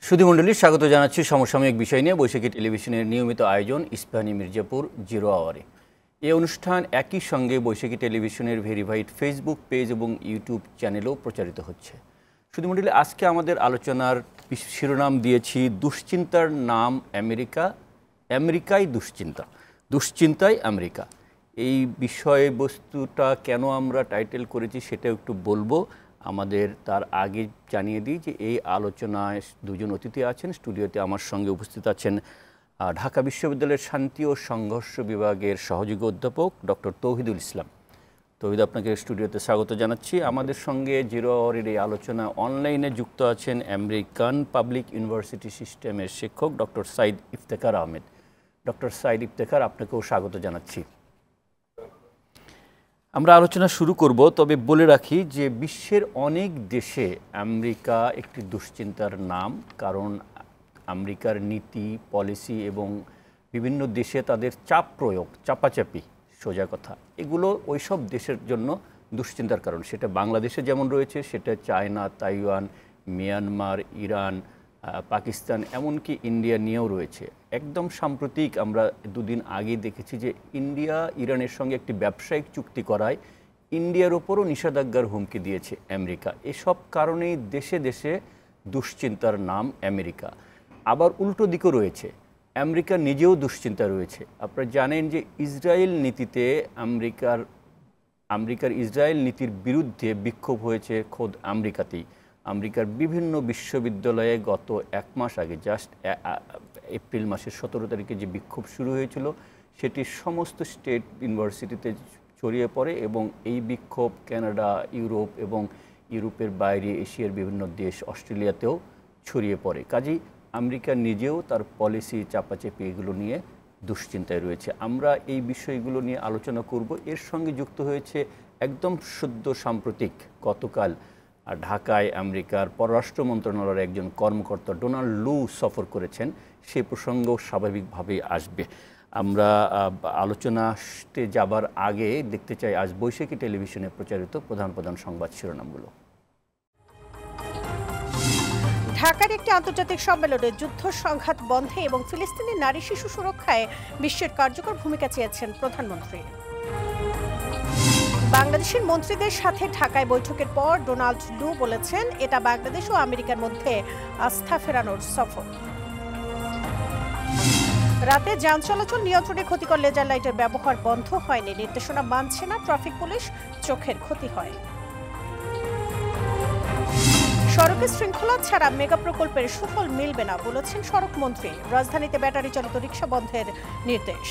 সুধীমণ্ডলী, স্বাগত জানাচ্ছি সমসাময়িক বিষয় নিয়ে বৈশাখী টেলিভিশনের নিয়মিত আয়োজন ইস্পাহানি মির্জাপুর 0 আওয়ারে। এই অনুষ্ঠান একই সঙ্গে বৈশাখী টেলিভিশনের ভেরিফাইড ফেসবুক পেজ এবং ইউটিউব চ্যানেলেও প্রচারিত হচ্ছে। সুধীমণ্ডলী, আজকে আমাদের আলোচনার শিরোনাম দিয়েছি দুশ্চিন্তার নাম আমেরিকা, আমেরিকায় দুশ্চিন্তা, দুশ্চিন্তায় আমেরিকা। এই বিষয়বস্তুটা কেন আমরা টাইটেল করেছি সেটা একটু বলবো। আমাদের তার আগে জানিয়ে দিই যে এই আলোচনায় দুজন অতিথি আছেন। স্টুডিওতে আমার সঙ্গে উপস্থিত আছেন ঢাকা বিশ্ববিদ্যালয়ের শান্তি ও সংঘর্ষ বিভাগের সহযোগী অধ্যাপক ডক্টর তৌহিদুল ইসলাম। তৌহিদ, আপনাকে স্টুডিওতে স্বাগত জানাচ্ছি। আমাদের সঙ্গে 0 আওয়ারের এই আলোচনা অনলাইনে যুক্ত আছেন আমেরিকান পাবলিক ইউনিভার্সিটি সিস্টেমের শিক্ষক ডক্টর সাইদ ইফতেখার আহমেদ। ডক্টর সাইদ ইফতেখার, আপনাকেও স্বাগত জানাচ্ছি। আমরা আলোচনা শুরু করব, তবে বলে রাখি যে বিশ্বের অনেক দেশে আমেরিকা একটি দুশ্চিন্তার নাম। কারণ আমেরিকার নীতি, পলিসি এবং বিভিন্ন দেশে তাদের চাপ প্রয়োগ, চাপাচাপি, সোজা কথা, এগুলো ওই সব দেশের জন্য দুশ্চিন্তার কারণ। সেটা বাংলাদেশে যেমন রয়েছে, সেটা China, Taiwan, Myanmar, Iran, Pakistan, এমনকি ইন্ডিয়া নিয়েও রয়েছে। একদম সাম্প্রতিক আমরা দুদিন আগে দেখেছি যে ইন্ডিয়া ইরানের সঙ্গে একটি ব্যবসায়িক চুক্তি করায় ইন্ডিয়ার ওপরও নিষেধাজ্ঞার হুমকি দিয়েছে আমেরিকা। এসব কারণেই দেশে দেশে দুশ্চিন্তার নাম আমেরিকা। আবার উল্টো দিকও রয়েছে, আমেরিকা নিজেও দুশ্চিন্তা রয়েছে। আপনারা জানেন যে ইসরায়েল নীতিতে আমেরিকার ইসরায়েল নীতির বিরুদ্ধে বিক্ষোভ হয়েছে খোদ আমেরিকাতেই। আমেরিকার বিভিন্ন বিশ্ববিদ্যালয়ে গত 1 মাস আগে, জাস্ট এপ্রিল মাসের 17 তারিখে যে বিক্ষোভ শুরু হয়েছিল, সেটি সমস্ত স্টেট ইউনিভার্সিটিতে ছড়িয়ে পড়ে এবং এই বিক্ষোভ কানাডা, ইউরোপ এবং ইউরোপের বাইরে এশিয়ার বিভিন্ন দেশ, অস্ট্রেলিয়াতেও ছড়িয়ে পড়ে। কাজেই আমেরিকা নিজেও তার পলিসি, চাপাচাপি, এগুলো নিয়ে দুশ্চিন্তায় রয়েছে। আমরা এই বিষয়গুলো নিয়ে আলোচনা করব। এর সঙ্গে যুক্ত হয়েছে একদম সদ্য সাম্প্রতিক গতকাল ঢাকায় আমেরিকার পররাষ্ট্র মন্ত্রণালয়ের একজন কর্মকর্তা ডোনাল্ড লু সফর করেছেন। সেই প্রসঙ্গও স্বাভাবিকভাবেই আসবে। আমরা আলোচনাতে যাবার আগে দেখতে চাই আজ বৈশাখী টেলিভিশনে প্রচারিত প্রধান প্রধান সংবাদ শিরোনামগুলো। ঢাকার একটি আন্তর্জাতিক সম্মেলনে যুদ্ধ সংঘাত বন্ধে এবং ফিলিস্তিনি নারী শিশু সুরক্ষায় বিশ্বের কার্যকর ভূমিকা চেয়েছেন প্রধানমন্ত্রী। বাংলাদেশের মন্ত্রীদের সাথে ঢাকায় বৈঠকের পর ডোনাল্ড লু বলেছেন, এটা বাংলাদেশ ও আমেরিকার মধ্যে আস্থা ফেরানোর সফর। রাতে যান চলাচল নিয়ন্ত্রণে ক্ষতিকর লেজার লাইটের ব্যবহার বন্ধ হয়নি, নির্দেশনা মানছে না ট্রাফিক পুলিশ, চোখের ক্ষতি হয়। সড়কে শৃঙ্খলা ছাড়া মেগা প্রকল্পের সুফল মিলবে না বলেছেন সড়ক মন্ত্রী। রাজধানীতে ব্যাটারি চালিত রিকশা বন্ধের নির্দেশ।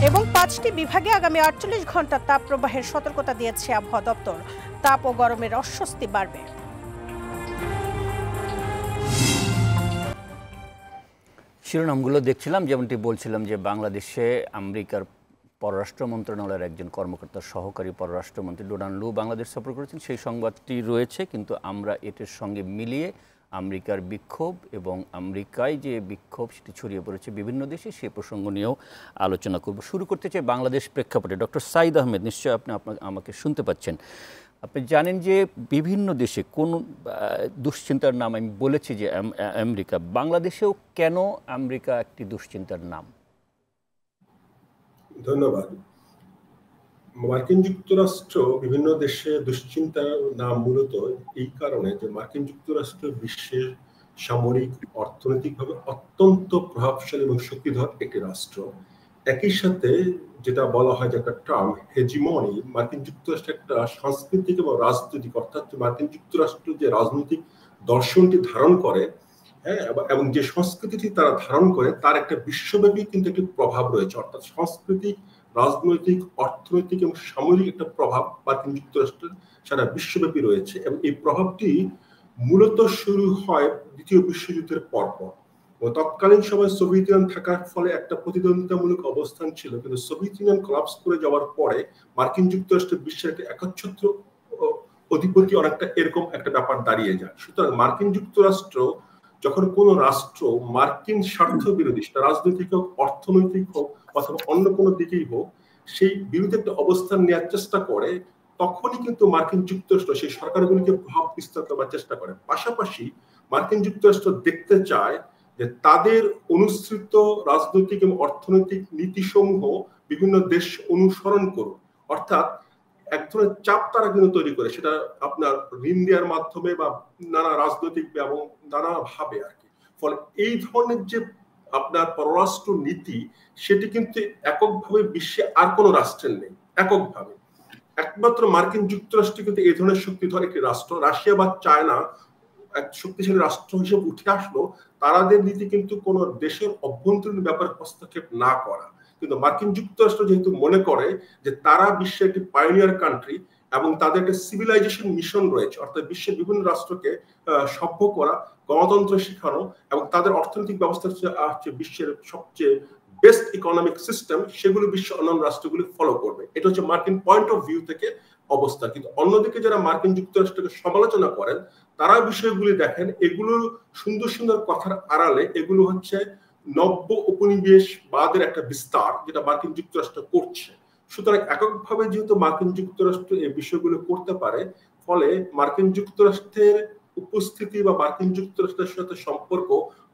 এবং 5টি বিভাগে আগামী 48 ঘন্টা তাপ প্রবাহের সতর্কতা দিয়েছে আবহাওয়া দপ্তর। তাপ ও গরমের অস্বস্তি বাড়বে। শিরোনামগুলো দেখছিলাম, যেমনটি বলছিলাম যে বাংলাদেশে আমেরিকার পররাষ্ট্র মন্ত্রণালয়ের একজন কর্মকর্তা, সহকারী পররাষ্ট্রমন্ত্রী ডোনাল্ড লু বাংলাদেশ সফর করেছেন। সেই সংবাদটি রয়েছে, কিন্তু আমরা এটির সঙ্গে মিলিয়ে আমেরিকার বিক্ষোভ এবং আমেরিকায় যে বিক্ষোভ সেটি ছড়িয়ে পড়েছে বিভিন্ন দেশে, সে প্রসঙ্গ নিয়েও আলোচনা করব। শুরু করতে চাই বাংলাদেশ প্রেক্ষাপটে। ডক্টর সাইদ আহমেদ, নিশ্চয়ই আপনি আমাকে শুনতে পাচ্ছেন। আপনি জানেন যে বিভিন্ন দেশে কোন দুশ্চিন্তার নাম, আমি বলেছি যে আমেরিকা, বাংলাদেশেও কেন আমেরিকা একটি দুশ্চিন্তার নাম? ধন্যবাদ। মার্কিন যুক্তরাষ্ট্র বিভিন্ন দেশে দুশ্চিন্তার নাম মূলত এই কারণে যে মার্কিন যুক্তরাষ্ট্র বিশ্বের সামরিক, অর্থনৈতিকভাবে অত্যন্ত প্রভাবশালী এবং শক্তিধর একটি রাষ্ট্র। একই সাথে যেটা বলা হয় যে একটা টার্ম হেজিমনি, মার্কিন যুক্তরাষ্ট্র একটা সাংস্কৃতিক এবং রাজনৈতিক, অর্থাৎ মার্কিন যুক্তরাষ্ট্র যে রাজনৈতিক দর্শনটি ধারণ করে, হ্যাঁ, এবং যে সংস্কৃতিটি তারা ধারণ করে, তার একটা বিশ্বব্যাপী কিন্তু একটি প্রভাব রয়েছে। অর্থাৎ সাংস্কৃতিক, রাজনৈতিক, অর্থনৈতিক এবং সামরিক একটা প্রভাব মার্কিন যুক্তরাষ্ট্রের সারা বিশ্বব্যাপী রয়েছে। এবং এই প্রভাবটি মূলত শুরু হয় দ্বিতীয় বিশ্বযুদ্ধের পরপর। তৎকালীন সময় সোভিয়েত ইউনিয়ন থাকার ফলে একটা প্রতিদ্বন্দ্বিতামূলক অবস্থান ছিল, কিন্তু সোভিয়েত ইউনিয়ন কোলাপস করে যাওয়ার পরে মার্কিন যুক্তরাষ্ট্রের বিশ্বের একটা একচ্ছত্র অধিপতি, অনেকটা এরকম একটা ব্যাপার দাঁড়িয়ে যায়। সুতরাং মার্কিন যুক্তরাষ্ট্র যখন কোনো রাষ্ট্র মার্কিন স্বার্থ বিরোধী, সেটা রাজনৈতিক হোক, অর্থনৈতিক হোক, অথবা অন্য কোনো দিকেই হোক, সেই বিরুদ্ধে একটা অবস্থান নেওয়ার চেষ্টা করে, তখনই কিন্তু মার্কিন যুক্তরাষ্ট্র সেই সরকারগুলিকে প্রভাব বিস্তার করার চেষ্টা করে। পাশাপাশি মার্কিন যুক্তরাষ্ট্র দেখতে চায় যে তাদের অনুসৃত রাজনৈতিক এবং অর্থনৈতিক নীতিসমূহ বিভিন্ন দেশ অনুসরণ করুক, অর্থাৎ এক ধরনের চাপ তারা কিন্তু তৈরি করে, সেটা আপনার ঋণ দেওয়ার মাধ্যমে বা নানা রাজনৈতিক এবং নানা ভাবে আর কি। ফলে এই ধরনের যে আপনার পররাষ্ট্র নীতি, সেটি কিন্তু এককভাবে বিশ্বে আর কোনো রাষ্ট্রের নেই। এককভাবে একমাত্র মার্কিন যুক্তরাষ্ট্র কিন্তু এই ধরনের শক্তিধর একটি রাষ্ট্র। রাশিয়া বা চায়না এক শক্তিশালী রাষ্ট্র হিসেবে উঠে আসলো, তাদের নীতি কিন্তু কোন দেশের অভ্যন্তরীণ ব্যাপারে হস্তক্ষেপ না করা। কিন্তু মার্কিন যুক্তরাষ্ট্র যেহেতু মনে করে যে তারা বিশ্বের একটি পায়োনিয়ার কান্ট্রি এবং তাদের একটা সিভিলাইজেশন মিশন রয়েছে, অর্থাৎ বিশ্বের বিভিন্ন রাষ্ট্রকে সভ্য করা, গণতন্ত্র শেখানো এবং তাদের অর্থনৈতিক ব্যবস্থা হচ্ছে বিশ্বের সবচেয়ে বেস্ট ইকোনমিক সিস্টেম, সেগুলো বিশ্ব অন্যান্য রাষ্ট্রগুলি ফলো করবে। এটা হচ্ছে মার্কিন পয়েন্ট অফ ভিউ থেকে অবস্থা। কিন্তু অন্যদিকে যারা মার্কিন যুক্তরাষ্ট্রকে সমালোচনা করেন, তারা বিষয়গুলি দেখেন এগুলো সুন্দর সুন্দর কথার আড়ালে এগুলো হচ্ছে নব্য উপনিবেশবাদের একটা বিস্তার, যেটা মার্কিন যুক্তরাষ্ট্র করছে। সুতরাং এককভাবে যেহেতু মার্কিন যুক্তরাষ্ট্র এই বিষয়গুলো করতে পারে, ফলে মার্কিন যুক্তরাষ্ট্রের উপস্থিতি বা মার্কিন যুক্তরাষ্ট্রের সাথে সম্পর্ক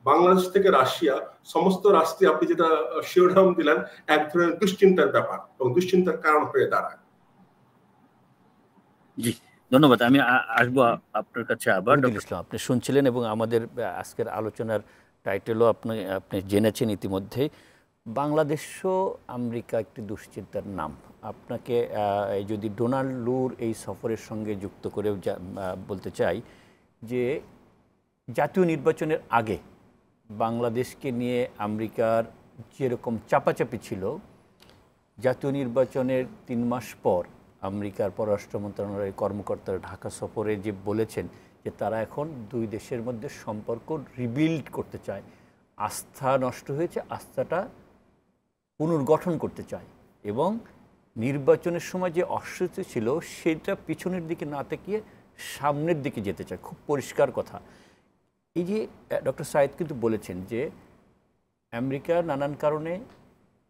বাংলাদেশ থেকে রাশিয়া সমস্ত রাষ্ট্রে, আপনি যেটা শিরোনাম দিলেন, এক ধরনের দুশ্চিন্তার ব্যাপার এবং দুশ্চিন্তার কারণ হয়ে দাঁড়ায়। জি, ধন্যবাদ। আমি আসবো আপনার কাছে আবার। ইসলাম, আপনি শুনছিলেন এবং আমাদের আজকের আলোচনার টাইটেলও আপনি জেনেছেন ইতিমধ্যে। বাংলাদেশও আমেরিকা একটি দুশ্চিন্তার নাম। আপনাকে যদি ডোনাল্ড লুর এই সফরের সঙ্গে যুক্ত করে বলতে চাই যে জাতীয় নির্বাচনের আগে বাংলাদেশকে নিয়ে আমেরিকার যেরকম চাপাচাপি ছিল, জাতীয় নির্বাচনের 3 মাস পর আমেরিকার পররাষ্ট্র মন্ত্রণালয়ের কর্মকর্তারা ঢাকা সফরে যে বলেছেন যে তারা এখন দুই দেশের মধ্যে সম্পর্ক রিবিল্ড করতে চায়, আস্থা নষ্ট হয়েছে, আস্থাটা পুনর্গঠন করতে চায় এবং নির্বাচনের সময় যে অস্বস্তি ছিল সেটা পিছনের দিকে না তাকিয়ে সামনের দিকে যেতে চায়। খুব পরিষ্কার কথা। এই যে ডক্টর সাইদ কিন্তু বলেছেন যে আমেরিকা নানান কারণে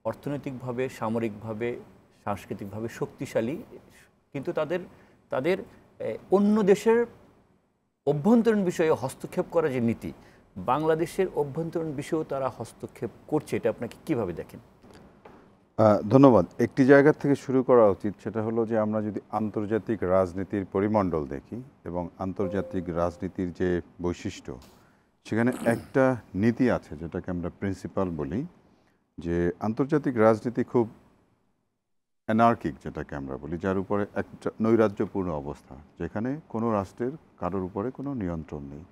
অর্থনৈতিকভাবে, সামরিকভাবে, সাংস্কৃতিকভাবে শক্তিশালী, কিন্তু তাদের অন্য দেশের অভ্যন্তরীণ বিষয়ে হস্তক্ষেপ করা যে নীতি, বাংলাদেশের অভ্যন্তরীণ বিষয়েও তারা হস্তক্ষেপ করছে, এটা আপনাকে কিভাবে দেখেন? ধন্যবাদ। একটি জায়গা থেকে শুরু করা উচিত, সেটা হলো যে আমরা যদি আন্তর্জাতিক রাজনীতির পরিমণ্ডল দেখি এবং আন্তর্জাতিক রাজনীতির যে বৈশিষ্ট্য, সেখানে একটা নীতি আছে যেটাকে আমরা প্রিন্সিপাল বলি, যে আন্তর্জাতিক রাজনীতি খুব অ্যানার্কিক, যেটাকে আমরা বলি, যার উপরে একটা নৈরাজ্যপূর্ণ অবস্থা, যেখানে কোনো রাষ্ট্রের কারোর উপরে কোনো নিয়ন্ত্রণ নেই।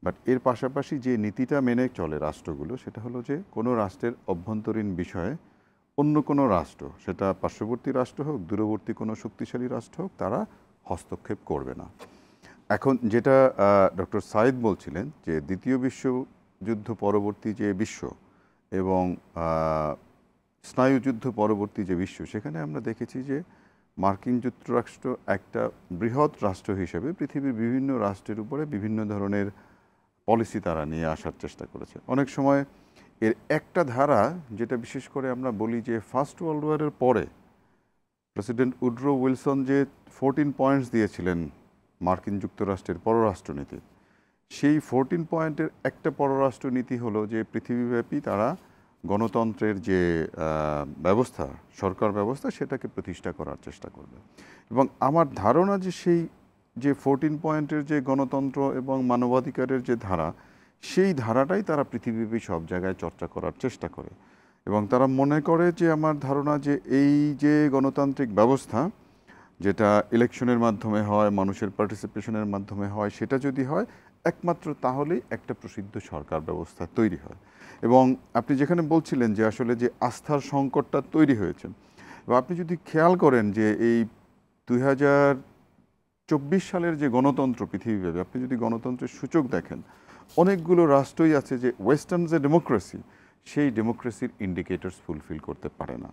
বাট এর পাশাপাশি যে নীতিটা মেনে চলে রাষ্ট্রগুলো, সেটা হলো যে কোনো রাষ্ট্রের অভ্যন্তরীণ বিষয়ে অন্য কোনো রাষ্ট্র, সেটা পার্শ্ববর্তী রাষ্ট্র হোক, দূরবর্তী কোনো শক্তিশালী রাষ্ট্র হোক, তারা হস্তক্ষেপ করবে না। এখন যেটা ডক্টর সাইদ বলছিলেন যে দ্বিতীয় বিশ্বযুদ্ধ পরবর্তী যে বিশ্ব এবং স্নায়ুযুদ্ধ পরবর্তী যে বিশ্ব, সেখানে আমরা দেখেছি যে মার্কিন যুক্তরাষ্ট্র একটা বৃহৎ রাষ্ট্র হিসেবে পৃথিবীর বিভিন্ন রাষ্ট্রের উপরে বিভিন্ন ধরনের পলিসি তারা নিয়ে আসার চেষ্টা করেছে। অনেক সময় এর একটা ধারা, যেটা বিশেষ করে আমরা বলি যে ফার্স্ট ওয়ার্ল্ড ওয়ারের পরে প্রেসিডেন্ট উড্রো উইলসন যে 14 পয়েন্টস দিয়েছিলেন মার্কিন যুক্তরাষ্ট্রের পররাষ্ট্রনীতি, সেই 14 পয়েন্টের একটা পররাষ্ট্রনীতি হলো যে পৃথিবীব্যাপী তারা গণতন্ত্রের যে ব্যবস্থা, সরকার ব্যবস্থা, সেটাকে প্রতিষ্ঠা করার চেষ্টা করবে। এবং আমার ধারণা যে সেই যে 14 পয়েন্টের যে গণতন্ত্র এবং মানবাধিকারের যে ধারা, সেই ধারাটাই তারা পৃথিবীব্যাপী সব জায়গায় চর্চা করার চেষ্টা করে। এবং তারা মনে করে যে, আমার ধারণা যে এই যে গণতান্ত্রিক ব্যবস্থা, যেটা ইলেকশনের মাধ্যমে হয়, মানুষের পার্টিসিপেশনের মাধ্যমে হয়, সেটা যদি হয় একমাত্র তাহলেই একটা প্রসিদ্ধ সরকার ব্যবস্থা তৈরি হয়। এবং আপনি যেখানে বলছিলেন যে আসলে যে আস্থার সংকটটা তৈরি হয়েছে, এবং আপনি যদি খেয়াল করেন যে এই 2024 সালের যে গণতন্ত্র পৃথিবীব্যাপী, আপনি যদি গণতন্ত্রের সূচক দেখেন, অনেকগুলো রাষ্ট্রই আছে যে ওয়েস্টার্ন যে ডেমোক্রেসি, সেই ডেমোক্রেসির ইন্ডিকেটরস ফুলফিল করতে পারে না।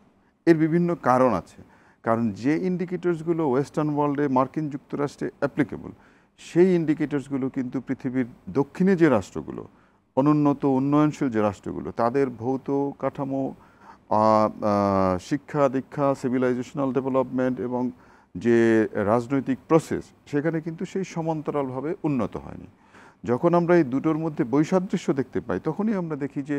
এর বিভিন্ন কারণ আছে। কারণ যে ইন্ডিকেটরসগুলো ওয়েস্টার্ন ওয়ার্ল্ডে, মার্কিন যুক্তরাষ্ট্রে অ্যাপ্লিকেবল, সেই ইন্ডিকেটরসগুলো কিন্তু পৃথিবীর দক্ষিণে যে রাষ্ট্রগুলো, অনুন্নত উন্নয়নশীল যে রাষ্ট্রগুলো, তাদের ভৌত কাঠামো, শিক্ষা দীক্ষা, সিভিলাইজেশনাল ডেভেলপমেন্ট এবং যে রাজনৈতিক প্রসেস সেখানে কিন্তু সেই সমান্তরালভাবে উন্নত হয়নি। যখন আমরা এই দুটোর মধ্যে বৈসাদৃশ্য দেখতে পাই তখনই আমরা দেখি যে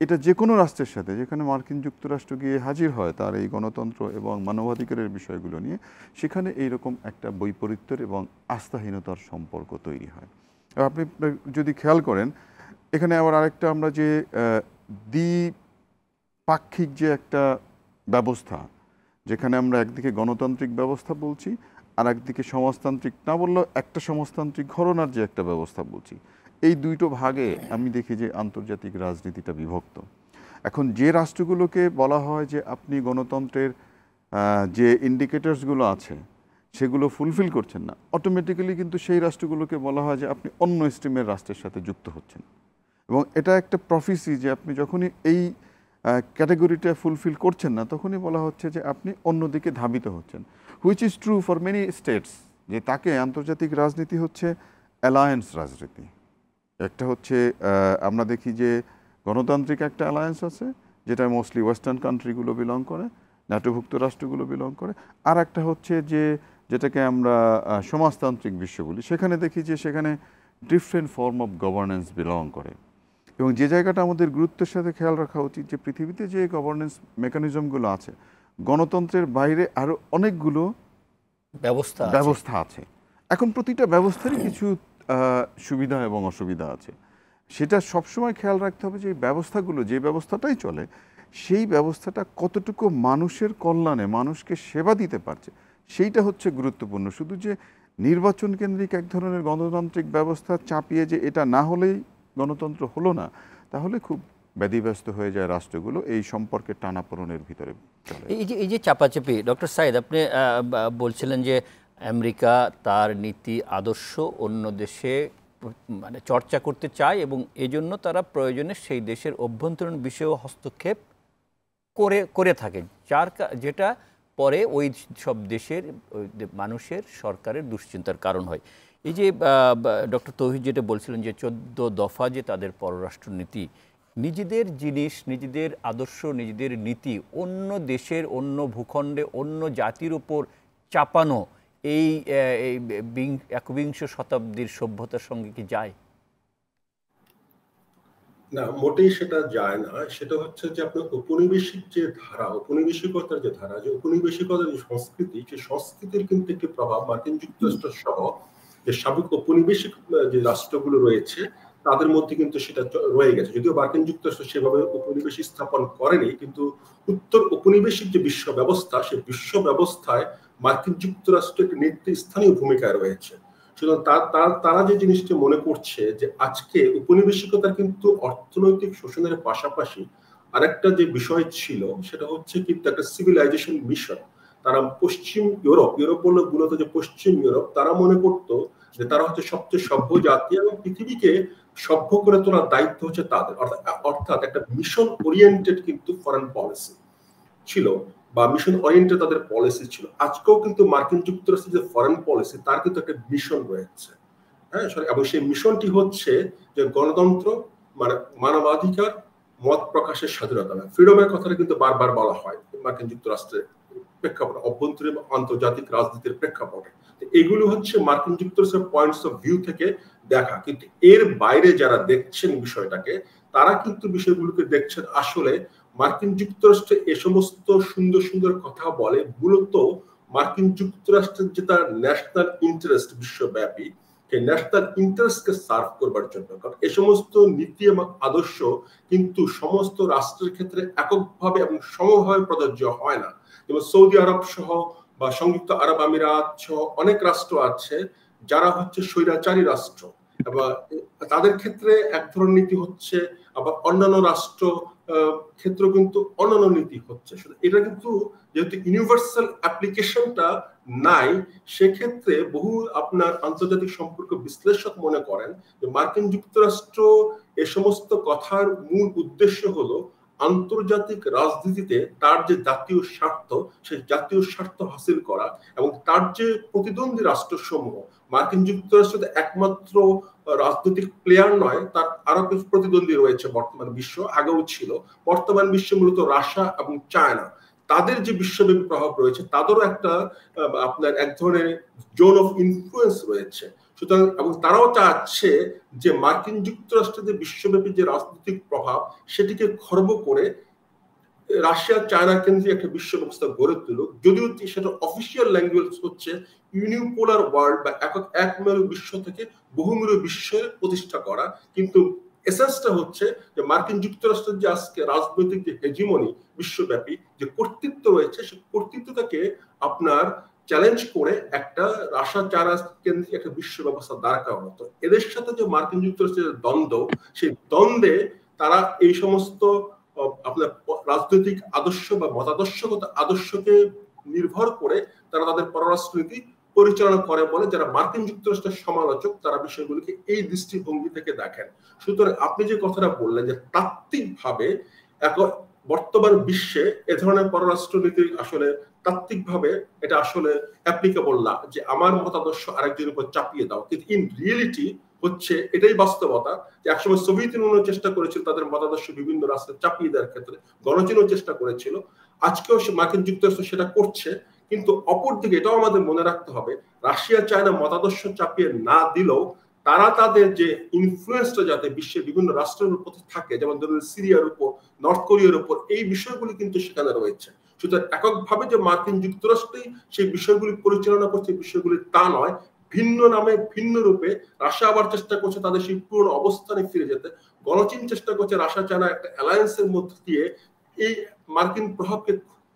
এটা যে কোনো রাষ্ট্রের সাথে, যেখানে মার্কিন যুক্তরাষ্ট্র গিয়ে হাজির হয় তার এই গণতন্ত্র এবং মানবাধিকারের বিষয়গুলো নিয়ে, সেখানে এইরকম একটা বৈপরীত্যের এবং আস্থাহীনতার সম্পর্ক তৈরি হয়। আপনি যদি খেয়াল করেন এখানে আবার আরেকটা আমরা যে দ্বিপাক্ষিক যে একটা ব্যবস্থা, যেখানে আমরা একদিকে গণতান্ত্রিক ব্যবস্থা বলছি আর একদিকে সমাজতান্ত্রিক না বললেও একটা সমাজতান্ত্রিক ঘরানার যে একটা ব্যবস্থা বলছি, এই দুটো ভাগে আমি দেখি যে আন্তর্জাতিক রাজনীতিটা বিভক্ত। এখন যে রাষ্ট্রগুলোকে বলা হয় যে আপনি গণতন্ত্রের যে ইন্ডিকেটরসগুলো আছে সেগুলো ফুলফিল করছেন না, অটোমেটিক্যালি কিন্তু সেই রাষ্ট্রগুলোকে বলা হয় যে আপনি অন্য স্ট্রিমের রাষ্ট্রের সাথে যুক্ত হচ্ছেন। এবং এটা একটা প্রফেসি যে আপনি যখনই এই ক্যাটাগরিটা ফুলফিল করছেন না তখনই বলা হচ্ছে যে আপনি অন্যদিকে ধাবিত হচ্ছেন, which is true for many states. যে তাকে আন্তর্জাতিক রাজনীতি হচ্ছে অ্যালায়েন্স রাজনীতি। একটা হচ্ছে আমরা দেখি যে গণতান্ত্রিক একটা অ্যালায়েন্স আছে যেটা মোস্টলি ওয়েস্টার্ন কান্ট্রিগুলো বিলং করে, ন্যাটোভুক্ত রাষ্ট্রগুলো বিলং করে, আর একটা হচ্ছে যে যেটাকে আমরা সমাজতান্ত্রিক বিশ্ব বলি, সেখানে দেখি যে সেখানে different form of governance belong করে। এবং যে জায়গাটা আমাদের গুরুত্বের সাথে খেয়াল রাখা উচিত যে পৃথিবীতে যে গভর্নেন্স মেকানিজমগুলো আছে গণতন্ত্রের বাইরে আরও অনেকগুলো ব্যবস্থা আছে। এখন প্রতিটা ব্যবস্থারই কিছু সুবিধা এবং অসুবিধা আছে। সেটা সবসময় খেয়াল রাখতে হবে যে এই ব্যবস্থাগুলো, যে ব্যবস্থাটাই চলে সেই ব্যবস্থাটা কতটুকু মানুষের কল্যাণে মানুষকে সেবা দিতে পারছে সেইটা হচ্ছে গুরুত্বপূর্ণ। শুধু যে নির্বাচন কেন্দ্রিক এক ধরনের গণতান্ত্রিক ব্যবস্থা চাপিয়ে যে এটা না হলেই গণতন্ত্র হলো না, তাহলে খুব ব্যতিব্যস্ত হয়ে যায় রাষ্ট্রগুলো, এই সম্পর্কে টানাপোড়েনের ভিতরে। এই যে চাপাচাপি, ডক্টর সাইদ আপনি বলছিলেন যে আমেরিকা তার নীতি আদর্শ অন্য দেশে মানে চর্চা করতে চায় এবং এজন্য তারা প্রয়োজনে সেই দেশের অভ্যন্তরীণ বিষয়েও হস্তক্ষেপ করে থাকে, যেটা পরে ওই সব দেশের মানুষের সরকারের দুশ্চিন্তার কারণ হয়। এই যে ডক্টর তৌহিদ যেটা বলছিলেন যে 14 দফা যে তাদের পররাষ্ট্রনীতি, নিজেদের জিনিস, নিজেদের আদর্শ, নিজেদের নীতি অন্য দেশের, অন্য ভূখণ্ডে, অন্য জাতির উপর চাপানো এই একবিংশ শতাব্দীর সভ্যতার সঙ্গে কি যায়? না, মোটেই সেটা যায় না। সেটা হচ্ছে যে আপনার ঔপনিবেশিক যে ধারা, ঔপনিবেশিকতার যে ধারা, যে ঔপনিবেশিকতার যে সংস্কৃতি, সেই সংস্কৃতির কিন্তু একটি প্রভাব মার্কিন যুক্তরাষ্ট্র সহ যে সাবেক ঔপনিবেশিক যে রাষ্ট্রগুলো রয়েছে তাদের মধ্যে কিন্তু সেটা রয়ে গেছে। যদিও মার্কিন যুক্তরাষ্ট্র সেভাবে উপনিবেশিক স্থাপন করেনি, কিন্তু উত্তর ঔপনিবেশিক যে বিশ্ব ব্যবস্থা, সেই বিশ্ব ব্যবস্থায় মার্কিন যুক্তরাষ্ট্র একটি নেতৃস্থানীয় ভূমিকায় রয়েছে। সুতরাং তারা যে জিনিসটি মনে করছে যে আজকে উপনিবেশিকতার কিন্তু অর্থনৈতিক শোষণের পাশাপাশি আরেকটা যে বিষয় ছিল সেটা হচ্ছে কিন্তু একটা সিভিলাইজেশন মিশন। তারা পশ্চিম ইউরোপ বলল মূলত যে পশ্চিম ইউরোপ, তারা মনে করতো যে তারা হচ্ছে সবচেয়ে সভ্য জাতি এবং পৃথিবীকে সভ্য করে তোলার দায়িত্ব হচ্ছে তাদের। অর্থাৎ একটা মিশন ওরিয়েন্টেড কিন্তু ফরেন পলিসি ছিল বা মিশন ওরিয়েন্টেড তাদের পলিসি ছিল। আজকেও কিন্তু মার্কিন যুক্তরাষ্ট্রের যে ফরেন পলিসি তার কিন্তু একটা মিশন রয়েছে, হ্যাঁ, এবং সেই মিশনটি হচ্ছে যে গণতন্ত্র, মানে মানবাধিকার, মত প্রকাশের স্বাধীনতা, ফ্রিডমের কথাটা কিন্তু বারবার বলা হয় মার্কিন যুক্তরাষ্ট্রের প্রেক্ষাপটে, অভ্যন্তরীণ আন্তর্জাতিক রাজনীতির প্রেক্ষাপটে। এগুলো হচ্ছে মার্কিন যুক্তরাষ্ট্রের পয়েন্টস অফ ভিউ থেকে দেখা। কিন্তু এর বাইরে যারা দেখছেন বিষয়টাকে, তারা কিন্তু বিষয়গুলোকে দেখছেন আসলে মার্কিন যুক্তরাষ্ট্রে এ সমস্ত সুন্দর সুন্দর কথা বলে মূলত মার্কিন যুক্তরাষ্ট্রের যে তার ন্যাশনাল ইন্টারেস্ট বিশ্বব্যাপী, সেই ন্যাশনাল ইন্টারেস্টকে সার্ভ করবার জন্য। কারণ এই সমস্ত নীতি এবং আদর্শ কিন্তু সমস্ত রাষ্ট্রের ক্ষেত্রে এককভাবে এবং সমভাবে প্রযোজ্য হয় না। যেমন সৌদি আরব সহ বা সংযুক্ত আরব আমিরাত সহ অনেক রাষ্ট্র আছে যারা হচ্ছে স্বৈরাচারী রাষ্ট্র, এবং তাদের ক্ষেত্রে এক ধরনের নীতি হচ্ছে, আবার অন্যান্য রাষ্ট্র ক্ষেত্র কিন্তু অন্যান্য নীতি হচ্ছে। এটা কিন্তু যেহেতু ইউনিভার্সাল অ্যাপ্লিকেশনটা নাই, সেক্ষেত্রে বহু আপনার আন্তর্জাতিক সম্পর্ক বিশ্লেষক মনে করেন যে মার্কিন যুক্তরাষ্ট্র এ সমস্ত কথার মূল উদ্দেশ্য হলো আন্তর্জাতিক রাজনীতিতে তার যে জাতীয় স্বার্থ, সেই জাতীয় স্বার্থ হাসিল করা, এবং তার যে প্রতিদ্বন্দ্বী রাষ্ট্রসমূহ, মার্কিন যুক্তরাষ্ট্র একমাত্র রাজনৈতিক প্লেয়ার নয়, তার আরো কিছু প্রতিদ্বন্দ্বী রয়েছে বর্তমান বিশ্ব, আগেও ছিল। বর্তমান বিশ্ব মূলত রাশিয়া এবং চায়না, তাদের যে বিশ্বব্যাপী প্রভাব রয়েছে তাদেরও একটা আপনার এক ধরনের জোন অফ ইনফ্লুয়েন্স রয়েছে। সুতরাং এবং তারাও চাচ্ছে যে মার্কিন যুক্তরাষ্ট্রের যে বিশ্বব্যাপী যে রাজনৈতিক প্রভাব সেটিকে খর্ব করে রাশিয়া চায়না কেন্দ্রিক একটা বিশ্ব ব্যবস্থা গড়ে তুলুক, যদিও সেটা অফিসিয়াল ল্যাঙ্গুয়েজ হচ্ছে ইউনিপোলার ওয়ার্ল্ড বা একমেরু বিশ্ব থেকে বহুমেরু বিশ্বের প্রতিষ্ঠা করা, কিন্তু এসেন্সটা হচ্ছে যে মার্কিন যুক্তরাষ্ট্রের যে আজকে রাজনৈতিক যে হেজিমনি বিশ্বব্যাপী যে কর্তৃত্ব রয়েছে সেই কর্তৃত্বটাকে আপনার চ্যালেঞ্জ করে একটা রাশিয়া চায়না কেন্দ্রিক একটা বিশ্ব ব্যবস্থা দাঁড় করানো হতো। এদের সাথে যে মার্কিন যুক্তরাষ্ট্রের দ্বন্দ্ব, সেই দ্বন্দ্বে তারা এই সমস্ত আপনার রাজনৈতিক আদর্শ বা মতাদর্শগত আদর্শকে নির্ভর করে তারা তাদের পররাষ্ট্রনীতি পরিচালনা করে বলে যারা মার্কিন যুক্তরাষ্ট্রের সমালোচক তারা বিষয়গুলিকে এই দৃষ্টিভঙ্গি থেকে দেখেন। সুতরাং আপনি যে কথাটা বললেন যে তাত্ত্বিকভাবে বর্তমান বিশ্বে এ ধরনের পররাষ্ট্রনীতি আসলে তাত্ত্বিকভাবে এটা আসলে অ্যাপ্লিকেবল না, যে আমার মতাদর্শ আরেকজনের উপর চাপিয়ে দাও, কিন্তু ইন রিয়েলিটি হচ্ছে এটাই বাস্তবতা যে একসময় সোভিয়েত ইউনিয়ন চেষ্টা করেছিল তাদের মতাদর্শ বিভিন্ন রাষ্ট্রে চাপিয়ে দেওয়ার ক্ষেত্রে, গণচীনও চেষ্টা করেছিল, আজকেও মার্কিন যুক্তরাষ্ট্র সেটা করছে। কিন্তু অপরদিকে এটাও আমাদের মনে রাখতে হবে রাশিয়া চায়না মতাদর্শ চাপিয়ে না দিলেও তারা তাদের যে ইনফ্লুয়েন্সটা যাতে বিশ্বের বিভিন্ন রাষ্ট্রের উপর থাকে, যেমন ধরুন সিরিয়ার উপর, নর্থ কোরিয়ার উপর, এই বিষয়গুলি কিন্তু সেখানে রয়েছে। সুতরাং এককভাবে যে মার্কিন যুক্তরাষ্ট্রই সেই বিষয়গুলি পরিচালনা করছে বিষয়গুলি তা নয়, ভিন্ন নামে ভিন্ন রূপে রাশিয়া আবার চেষ্টা করছে তাদের সেই পুরনো অবস্থানে ফিরে যেতে, গণচীন চেষ্টা করছে রাশিয়া চায়না একটা অ্যালায়েন্সের মধ্যে দিয়ে এই মার্কিন প্রভাবকে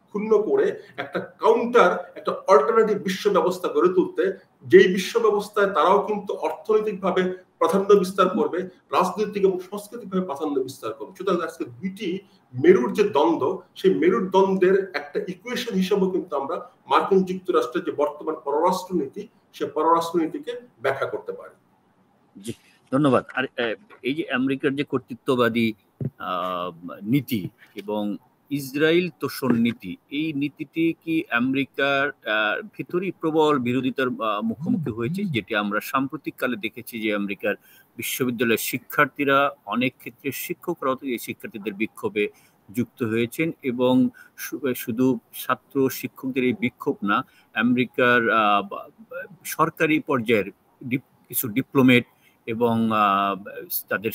ক্ষুণ্ণ করে একটা কাউন্টার, একটা অল্টারনেটিভ বিশ্ব ব্যবস্থা গড়ে তুলতে, যেই বিশ্ব ব্যবস্থায় তারাও কিন্তু অর্থনৈতিকভাবে প্রাধান্য বিস্তার করবে, রাজনৈতিক এবং সাংস্কৃতিক ভাবে প্রাধান্য বিস্তার করবে। সুতরাং আজকে দুইটি মেরুর যে দ্বন্দ্ব, সেই মেরুর দ্বন্দ্বের একটা ইকুয়েশন হিসেবে কিন্তু আমরা মার্কিন যুক্তরাষ্ট্রের যে বর্তমান পররাষ্ট্রনীতি, সে পররাষ্ট্রনীতিকে ব্যাখ্যা করতে পারি। জি, ধন্যবাদ। আর এই যে আমেরিকার যে কর্তৃত্ববাদী নীতি এবং ইসরায়েল তোষণ নীতি, এই নীতিটি কি আমেরিকার ভিতরই প্রবল বিরোধিতার মুখোমুখি হয়েছে, যেটি আমরা সাম্প্রতিককালে দেখেছি যে আমেরিকার বিশ্ববিদ্যালয়ের শিক্ষার্থীরা অনেক ক্ষেত্রে শিক্ষকরাও এই শিক্ষার্থীদের বিক্ষোভে যুক্ত হয়েছেন, এবং শুধু ছাত্র শিক্ষকদের এই বিক্ষোভ না, আমেরিকার সরকারি পর্যায়ের কিছু ডিপ্লোমেট এবং তাদের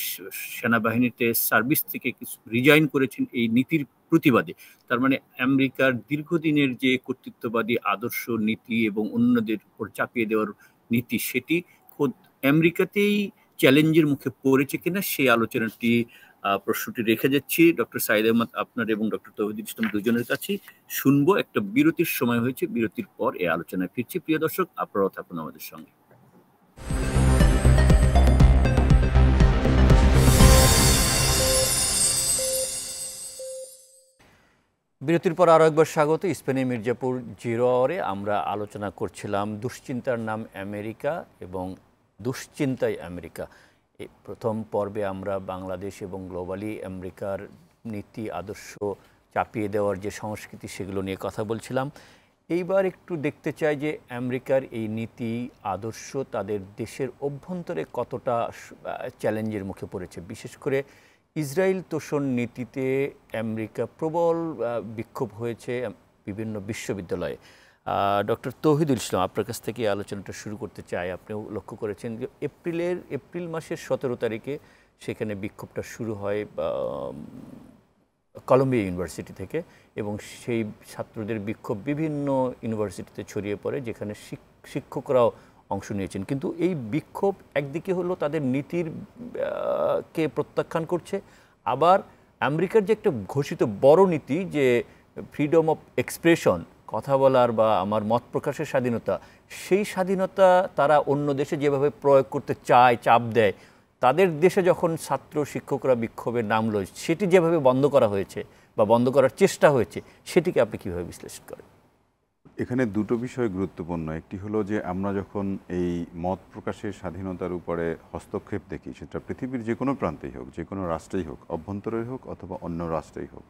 সেনাবাহিনীতে সার্ভিস থেকে কিছু রিজাইন করেছেন এই নীতির প্রতিবাদে। তার মানে আমেরিকার দীর্ঘদিনের যে কর্তৃত্ববাদী আদর্শ নীতি এবং অন্যদের উপর চাপিয়ে দেওয়ার নীতি, সেটি খোদ আমেরিকাতেই চ্যালেঞ্জের মুখে পড়েছে কিনা সেই আলোচনাটি প্রশ্নটি রেখে যাচ্ছি ডক্টর সাইদ আহমদ আপনার এবং ডক্টর তৌহিদুল ইসলাম দুজনের কাছে। শুনবো, একটা বিরতির সময় হয়েছে, বিরতির পর এই আলোচনায় ফিরছি। প্রিয় দর্শক, আপনারাও থাকুন আমাদের সঙ্গে। বিরতির পর আরও একবার স্বাগত স্পেনের মির্জাপুর জিরো আওয়ারে। আমরা আলোচনা করছিলাম দুশ্চিন্তার নাম আমেরিকা এবং দুশ্চিন্তায় আমেরিকা। এই প্রথম পর্বে আমরা বাংলাদেশ এবং গ্লোবালি আমেরিকার নীতি আদর্শ চাপিয়ে দেওয়ার যে সংস্কৃতি, সেগুলো নিয়ে কথা বলছিলাম। এইবার একটু দেখতে চাই যে আমেরিকার এই নীতি আদর্শ তাদের দেশের অভ্যন্তরে কতটা চ্যালেঞ্জের মুখে পড়েছে। বিশেষ করে ইসরায়েল তোষণ নীতিতে আমেরিকা প্রবল বিক্ষোভ হয়েছে বিভিন্ন বিশ্ববিদ্যালয়ে। ডক্টর তৌহিদুল ইসলাম, আপনার কাছ থেকে এই আলোচনাটা শুরু করতে চাই। আপনিও লক্ষ্য করেছেন যে এপ্রিল মাসের 17 তারিখে সেখানে বিক্ষোভটা শুরু হয় কলম্বিয়া ইউনিভার্সিটি থেকে, এবং সেই ছাত্রদের বিক্ষোভ বিভিন্ন ইউনিভার্সিটিতে ছড়িয়ে পড়ে, যেখানে শিক্ষকরাও অংশ নিয়েছেন। কিন্তু এই বিক্ষোভ একদিকে হলো তাদের নীতির কে প্রত্যাখ্যান করছে, আবার আমেরিকার যে একটা ঘোষিত বড় নীতি যে ফ্রিডম অফ এক্সপ্রেশন, কথা বলার বা আমার মত প্রকাশের স্বাধীনতা, সেই স্বাধীনতা তারা অন্য দেশে যেভাবে প্রয়োগ করতে চায়, চাপ দেয়, তাদের দেশে যখন ছাত্র শিক্ষকরা বিক্ষোভে নামলো, সেটি যেভাবে বন্ধ করা হয়েছে বা বন্ধ করার চেষ্টা হয়েছে, সেটিকে আপনি কীভাবে বিশ্লেষণ করেন? এখানে দুটো বিষয় গুরুত্বপূর্ণ। একটি হলো যে আমরা যখন এই মত প্রকাশের স্বাধীনতার উপরে হস্তক্ষেপ দেখি, সেটা পৃথিবীর যে কোনো প্রান্তেই হোক, যে কোনো রাষ্ট্রেই হোক, অভ্যন্তরেই হোক অথবা অন্য রাষ্ট্রেই হোক,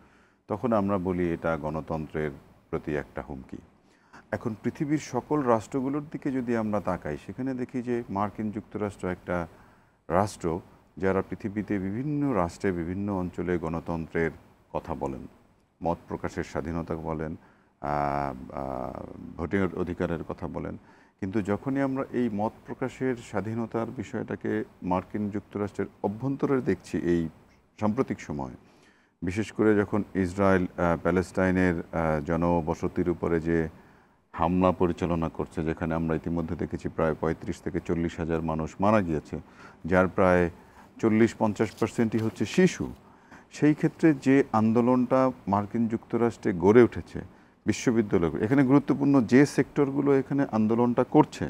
তখন আমরা বলি এটা গণতন্ত্রের প্রতি একটা হুমকি। এখন পৃথিবীর সকল রাষ্ট্রগুলোর দিকে যদি আমরা তাকাই, সেখানে দেখি যে মার্কিন যুক্তরাষ্ট্র একটা রাষ্ট্র যারা পৃথিবীতে বিভিন্ন রাষ্ট্রে বিভিন্ন অঞ্চলে গণতন্ত্রের কথা বলেন। মত প্রকাশের স্বাধীনতা বলেন, ভোটের অধিকারের কথা বলেন, কিন্তু যখনই আমরা এই মত প্রকাশের স্বাধীনতার বিষয়টাকে মার্কিন যুক্তরাষ্ট্রের অভ্যন্তরে দেখছি এই সাম্প্রতিক সময়, বিশেষ করে যখন ইসরায়েল প্যালেস্টাইনের জনবসতির উপরে যে হামলা পরিচালনা করছে, যেখানে আমরা ইতিমধ্যে দেখেছি প্রায় 35 থেকে 40 হাজার মানুষ মারা গিয়েছে, যার প্রায় 40-50% হচ্ছে শিশু। সেই ক্ষেত্রে যে আন্দোলনটা মার্কিন যুক্তরাষ্ট্রে গড়ে উঠেছে বিশ্ববিদ্যালয়, এখানে গুরুত্বপূর্ণ যে সেক্টরগুলো এখানে আন্দোলনটা করছে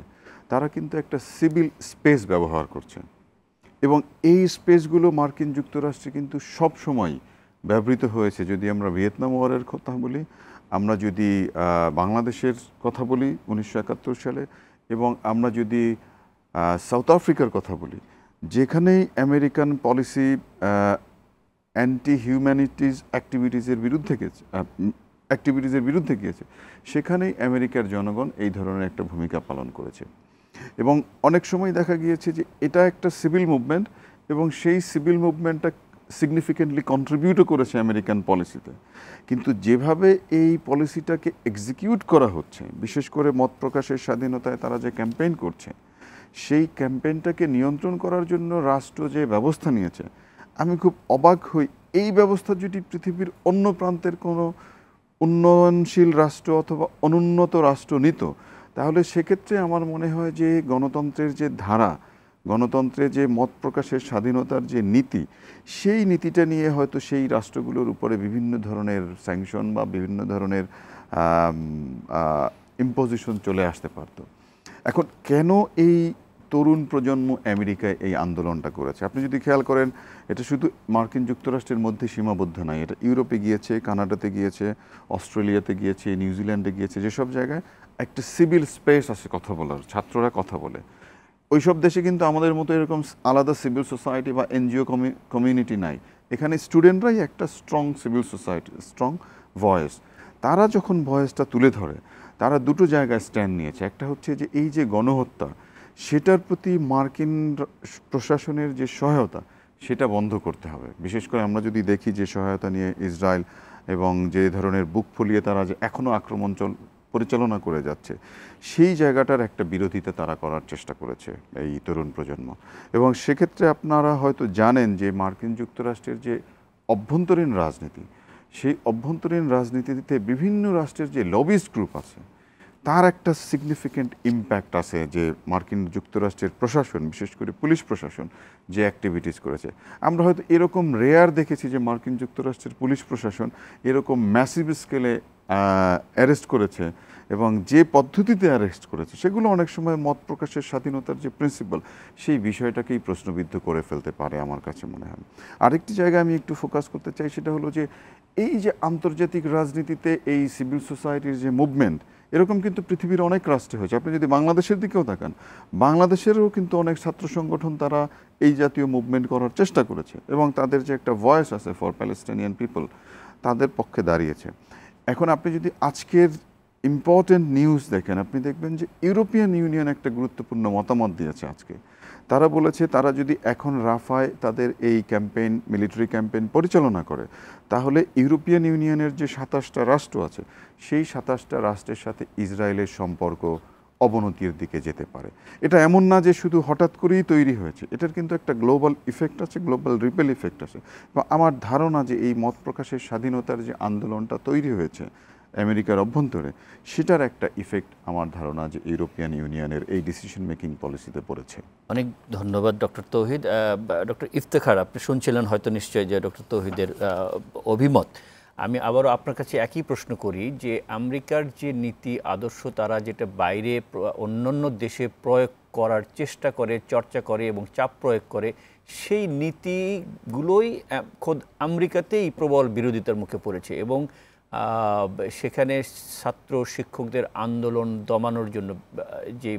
তারা কিন্তু একটা সিভিল স্পেস ব্যবহার করছে, এবং এই স্পেসগুলো মার্কিন যুক্তরাষ্ট্রে কিন্তু সব সময় ব্যবহৃত হয়েছে। যদি আমরা ভিয়েতনাম ওয়ারের কথা বলি, আমরা যদি বাংলাদেশের কথা বলি 1971 সালে, এবং আমরা যদি সাউথ আফ্রিকার কথা বলি, যেখানেই আমেরিকান পলিসি অ্যান্টি হিউম্যানিটিস অ্যাক্টিভিটিসের বিরুদ্ধে গিয়েছে, সেখানেই আমেরিকার জনগণ এই ধরনের একটা ভূমিকা পালন করেছে। এবং অনেক সময় দেখা গিয়েছে যে এটা একটা সিভিল মুভমেন্ট, এবং সেই সিভিল মুভমেন্টটা সিগনিফিকেন্টলি কন্ট্রিবিউটও করেছে আমেরিকান পলিসিতে। কিন্তু যেভাবে এই পলিসিটাকে এক্সিকিউট করা হচ্ছে, বিশেষ করে মত প্রকাশের স্বাধীনতায় তারা যে ক্যাম্পেইন করছে, সেই ক্যাম্পেইনটাকে নিয়ন্ত্রণ করার জন্য রাষ্ট্র যে ব্যবস্থা নিয়েছে, আমি খুব অবাক হই। এই ব্যবস্থা যদি পৃথিবীর অন্য প্রান্তের কোনো উন্নয়নশীল রাষ্ট্র অথবা অনুন্নত রাষ্ট্র নিত, তাহলে সেক্ষেত্রে আমার মনে হয় যে গণতন্ত্রের যে ধারা, গণতন্ত্রে যে মত প্রকাশের স্বাধীনতার যে নীতি, সেই নীতিটা নিয়ে হয়তো সেই রাষ্ট্রগুলোর উপরে বিভিন্ন ধরনের স্যাংশন বা বিভিন্ন ধরনের ইম্পোজিশন চলে আসতে পারত। এখন কেন এই তরুণ প্রজন্ম আমেরিকায় এই আন্দোলনটা করেছে? আপনি যদি খেয়াল করেন, এটা শুধু মার্কিন যুক্তরাষ্ট্রের মধ্যে সীমাবদ্ধ নয়, এটা ইউরোপে গিয়েছে, কানাডাতে গিয়েছে, অস্ট্রেলিয়াতে গিয়েছে, নিউজিল্যান্ডে গিয়েছে। যেসব জায়গায় একটা সিভিল স্পেস আছে কথা বলার, ছাত্ররা কথা বলে, ওই সব দেশে কিন্তু আমাদের মতো এরকম আলাদা সিভিল সোসাইটি বা এনজিও কমিউনিটি নাই। এখানে স্টুডেন্টরাই একটা strong civil society, strong voice. তারা যখন ভয়েসটা তুলে ধরে, তারা দুটো জায়গায় স্ট্যান্ড নিয়েছে। একটা হচ্ছে যে এই যে গণহত্যা, সেটার প্রতি মার্কিন প্রশাসনের যে সহায়তা, সেটা বন্ধ করতে হবে। বিশেষ করে আমরা যদি দেখি যে সহায়তা নিয়ে ইসরায়েল এবং যে ধরনের বুক ফুলিয়ে তারা যে এখনও আক্রমণ পরিচালনা করে যাচ্ছে, সেই জায়গাটার একটা বিরোধিতা তারা করার চেষ্টা করেছে এই তরুণ প্রজন্ম। এবং সেক্ষেত্রে আপনারা হয়তো জানেন যে মার্কিন যুক্তরাষ্ট্রের যে অভ্যন্তরীণ রাজনীতি, সেই অভ্যন্তরীণ রাজনীতিতে বিভিন্ন রাষ্ট্রের যে লবিস্ট গ্রুপ আছে, তার একটা সিগনিফিক্যান্ট ইম্প্যাক্ট আছে যে মার্কিন যুক্তরাষ্ট্রের প্রশাসন, বিশেষ করে পুলিশ প্রশাসন যে অ্যাক্টিভিটিস করেছে। আমরা হয়তো এরকম রেয়ার দেখেছি যে মার্কিন যুক্তরাষ্ট্রের পুলিশ প্রশাসন এরকম ম্যাসিভ স্কেলে অ্যারেস্ট করেছে, এবং যে পদ্ধতিতে অ্যারেস্ট করেছে সেগুলো অনেক সময় মত প্রকাশের স্বাধীনতার যে প্রিন্সিপাল, সেই বিষয়টাকেই প্রশ্নবিদ্ধ করে ফেলতে পারে আমার কাছে মনে হয়। আরেকটি জায়গায় আমি একটু ফোকাস করতে চাই, সেটা হলো যে এই যে আন্তর্জাতিক রাজনীতিতে এই সিভিল সোসাইটির যে মুভমেন্ট, এরকম কিন্তু পৃথিবীর অনেক রাষ্ট্রে হয়েছে। আপনি যদি বাংলাদেশের দিকেও তাকান, বাংলাদেশেরও কিন্তু অনেক ছাত্র সংগঠন তারা এই জাতীয় মুভমেন্ট করার চেষ্টা করেছে, এবং তাদের যে একটা ভয়েস আছে ফর প্যালেস্টাইনিয়ান পিপল, তাদের পক্ষে দাঁড়িয়েছে। এখন আপনি যদি আজকের ইম্পর্টেন্ট নিউজ দেখেন, আপনি দেখবেন যে ইউরোপিয়ান ইউনিয়ন একটা গুরুত্বপূর্ণ মতামত দিয়েছে আজকে। তারা বলেছে তারা যদি এখন রাফায় তাদের এই ক্যাম্পেইন, মিলিটারি ক্যাম্পেইন পরিচালনা করে, তাহলে ইউরোপিয়ান ইউনিয়নের যে 27টা রাষ্ট্র আছে, সেই 27টা রাষ্ট্রের সাথে ইসরায়েলের সম্পর্ক অবনতির দিকে যেতে পারে। এটা এমন না যে শুধু হঠাৎ করেই তৈরি হয়েছে, এটার কিন্তু একটা গ্লোবাল ইফেক্ট আছে, গ্লোবাল রিপেল ইফেক্ট আছে। এবং আমার ধারণা যে এই মত প্রকাশের স্বাধীনতার যে আন্দোলনটা তৈরি হয়েছে আমেরিকার অভ্যন্তরে, সেটার একটা ইফেক্ট আমার ধারণা যে ইউরোপিয়ান ইউনিয়নের এই ডিসিশন মেকিং পলিসিতে পড়েছে। অনেক ধন্যবাদ ডক্টর তৌহিদ। ডক্টর ইফতেখার, আপনি শুনছিলেন হয়তো নিশ্চয়ই যে ডক্টর তৌহিদের অভিমত। আমি আবারও আপনার কাছে একই প্রশ্ন করি যে আমেরিকার যে নীতি আদর্শ, তারা যেটা বাইরে অন্যান্য দেশে প্রয়োগ করার চেষ্টা করে, চর্চা করে এবং চাপ প্রয়োগ করে, সেই নীতিগুলোই খোদ আমেরিকাতেই প্রবল বিরোধিতার মুখে পড়েছে, এবং সেখানে ছাত্র শিক্ষকদের আন্দোলন দমানোর জন্য যে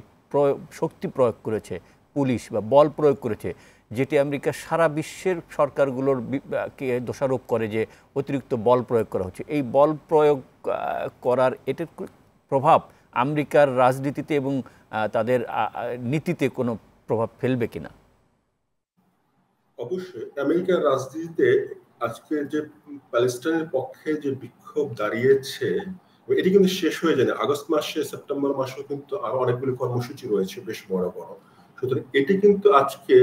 শক্তি প্রয়োগ করেছে পুলিশ বা বল প্রয়োগ করেছে, যেটি আমেরিকা সারা বিশ্বের সরকারগুলোর কে দোষারোপ করে যে অতিরিক্ত বল প্রয়োগ করা হচ্ছে। এই বল প্রয়োগ করার এটার প্রভাব আমেরিকার রাজনীতিতে এবং তাদের নীতিতে কোনো প্রভাব ফেলবে কিনা? অবশ্যই আমেরিকার রাজনীতিতে আজকে যে প্যালেস্টাইনের পক্ষে যে বিক্ষোভ দাঁড়িয়েছে এটি কিন্তু শেষ হয়ে যায় না। আগস্ট মাসে, সেপ্টেম্বর মাসেও কিন্তু আরো অনেকগুলি কর্মসূচি রয়েছে বেশ বড় বড়। সুতরাং এটি কিন্তু আজকে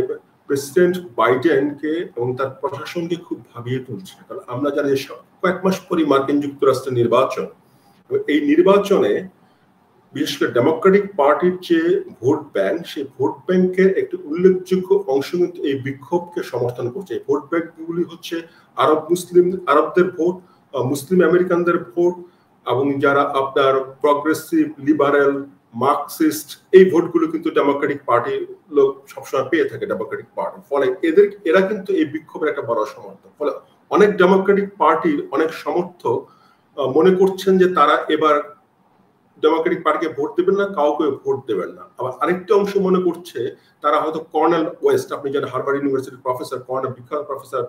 প্রেসিডেন্ট বাইডেনকে এবং তার প্রশাসনকে খুব ভাবিয়ে তুলছে। কারণ আমরা জানি যে কয়েক মাস পরই মার্কিন যুক্তরাষ্ট্রের নির্বাচন, এই নির্বাচনে বিশেষ করে ডেমোক্রেটিক পার্টির যে ভোট ব্যাংক, সেই ভোট ব্যাংকের একটি উল্লেখযোগ্য অংশ কিন্তু এই বিক্ষোভকে সমর্থন করছে। এই ভোট ব্যাংকগুলি হচ্ছে আরবদের ভোট, মুসলিম আমেরিকানদের ভোট, এবং যারা আপনার প্রগ্রেসিভ, লিবারেল, মার্কসিস্ট, এই ভোটগুলো কিন্তু ডেমোক্রেটিক পার্টির লোক সবসময় পেয়ে থাকে ডেমোক্রেটিক পার্টি। ফলে এরা কিন্তু এই বিক্ষোভের একটা বড় সমর্থক। ফলে অনেক ডেমোক্রেটিক পার্টির অনেক সমর্থক মনে করছেন যে তারা এবার ডেমোক্রেটিক পার্টিকে ভোট দেবেন না, কাউকে ভোট দেবেন না। আবার আরেকটা অংশ মনে করছে তারা হয়তো কর্নেল ওয়েস্ট, আপনি জানেন হার্ভার্ড ইউনিভার্সিটির প্রফেসর, বিখ্যাত প্রফেসর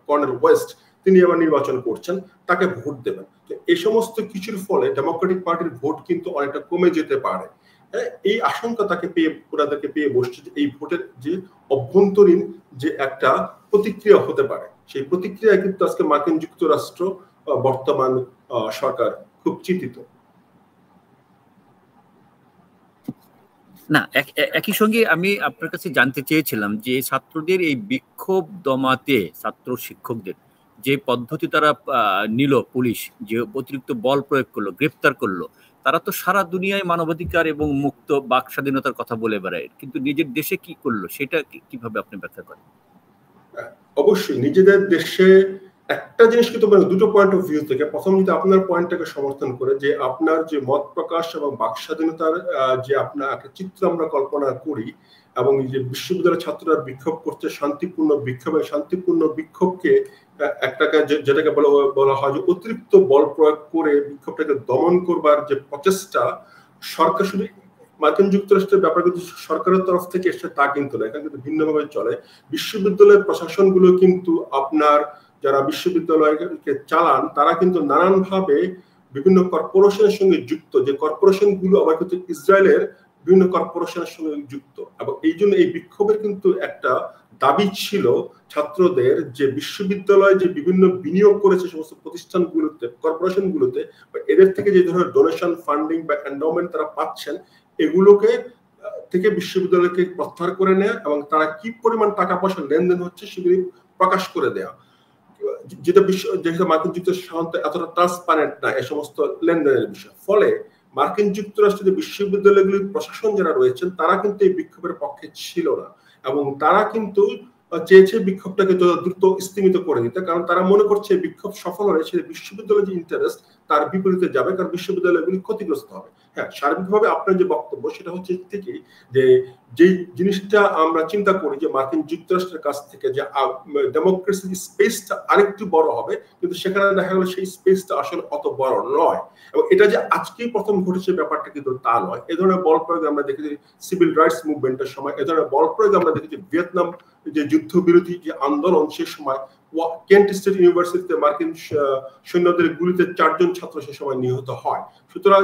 কর্নেল ওয়েস্ট, তিনি এবার নির্বাচন করছেন, তাকে ভোট দেবেন। তো এই সমস্ত কিছুর ফলে ডেমোক্রেটিক পার্টির ভোট কিন্তু অনেকটা কমে যেতে পারে। এই আশঙ্কা ওনাদেরকে পেয়ে বসছে যে এই ভোটের যে অভ্যন্তরীণ যে একটা প্রতিক্রিয়া হতে পারে, সেই প্রতিক্রিয়া কিন্তু আজকে মার্কিন যুক্তরাষ্ট্র বর্তমান সরকার খুব চিন্তিত। না, একই সঙ্গে আমি আপনার কাছে জানতে চেয়েছিলাম যে ছাত্রদের এই বিক্ষোভ দমাতে ছাত্র শিক্ষকদের যে পদ্ধতি তারা নিল, পুলিশ যে অতিরিক্ত বল প্রয়োগ করলো, গ্রেপ্তার করলো, তারা তো সারা দুনিয়ায় মানবাধিকার এবং মুক্ত বাক স্বাধীনতার কথা বলে বেড়ায়, কিন্তু নিজের দেশে কি করলো সেটা কিভাবে আপনি ব্যাখ্যা করেন? অবশ্যই নিজেদের দেশে একটা জিনিস কিন্তু দুটো পয়েন্ট অফ ভিউ থেকে, প্রথম যদি আপনার পয়েন্টটাকে সমর্থন করে যে আপনার যে মত প্রকাশ এবং বাক স্বাধীনতার যে আপনার একটা চিত্র আমরা কল্পনা করি, এবং যে বিশ্ববিদ্যালয়ের ছাত্ররা বিক্ষোভ করছে, শান্তিপূর্ণ বিক্ষোভকে একটাকে যেটাকে বলা হয় যে অতিরিক্ত বল প্রয়োগ করে বিক্ষোভটাকে দমন করবার যে প্রচেষ্টা, সরকার শুধু মার্কিন যুক্তরাষ্ট্রের ব্যাপার কিন্তু সরকারের তরফ থেকে এসে তা কিন্তু না, এখানে কিন্তু ভিন্নভাবে চলে। বিশ্ববিদ্যালয়ের প্রশাসনগুলো কিন্তু আপনার যারা বিশ্ববিদ্যালয়কে চালান তারা কিন্তু নানানভাবে বিভিন্ন কর্পোরেশনের সঙ্গে যুক্ত, যে কর্পোরেশন গুলো আবার কিন্তু ইসরায়েলের বিভিন্ন কর্পোরেশনের সঙ্গে যুক্ত। এবং এই জন্য এই বিক্ষোভের কিন্তু একটা দাবি ছিল ছাত্রদের যে বিশ্ববিদ্যালয় যে বিভিন্ন বিনিয়োগ করেছে সমস্ত প্রতিষ্ঠানগুলোতে, কর্পোরেশনগুলোতে, এদের থেকে যে ধরনের ডোনেশন, ফান্ডিং বা এন্ডাওমেন্ট তারা পাচ্ছেন, এগুলোকে থেকে বিশ্ববিদ্যালয়কে প্রত্যাহার করে নেয়া এবং তারা কি পরিমাণ টাকা পয়সা লেনদেন হচ্ছে সেগুলি প্রকাশ করে দেয়া, যেটা মার্কিন যুক্তরাষ্ট্র সাধারণত এতটা ট্রান্সপারেন্ট না এই সমস্ত লেনদেনের বিষয়। ফলে মার্কিন যুক্তরাষ্ট্রের বিশ্ববিদ্যালয়গুলির প্রশাসন যারা রয়েছেন তারা কিন্তু এই বিক্ষোভের পক্ষে ছিল না, এবং তারা কিন্তু চেয়েছে বিক্ষোভটাকে দ্রুত স্থগিত করে দিতে, কারণ তারা মনে করছে বিক্ষোভ সফল হলে সে বিশ্ববিদ্যালয়ের যে ইন্টারেস্ট তার বিপরীতে যাবে, কারণ বিশ্ববিদ্যালয়গুলি ক্ষতিগ্রস্ত হবে। হ্যাঁ, সার্বিকভাবে আপনার যে বক্তব্য সেটা হচ্ছে ঠিকই, যে জিনিসটা আমরা চিন্তা করি যে মার্কিন যুক্তরাষ্ট্রের কাছ থেকে যে ডেমোক্রেসির স্পেসটা আরেকটু বড় হবে, কিন্তু সেখানে দেখা গেল সেই স্পেসটা আসলে অত বড় নয়। এবং এটা যে আজকেই প্রথম ঘটেছে ব্যাপারটা কিন্তু তা নয়। এ ধরনের বল প্রয়োগ আমরা দেখেছি সিভিল রাইটস মুভমেন্টের সময়, এ ধরনের বল প্রয়োগ আমরা দেখেছি ভিয়েতনাম যে যুদ্ধবিরোধী যে আন্দোলন, সে সময় কেন্ট স্টেট ইউনিভার্সিটিতে মার্কিন সৈন্যদের গুলিতে 4 জন ছাত্র সে সময় নিহত হয়। সুতরাং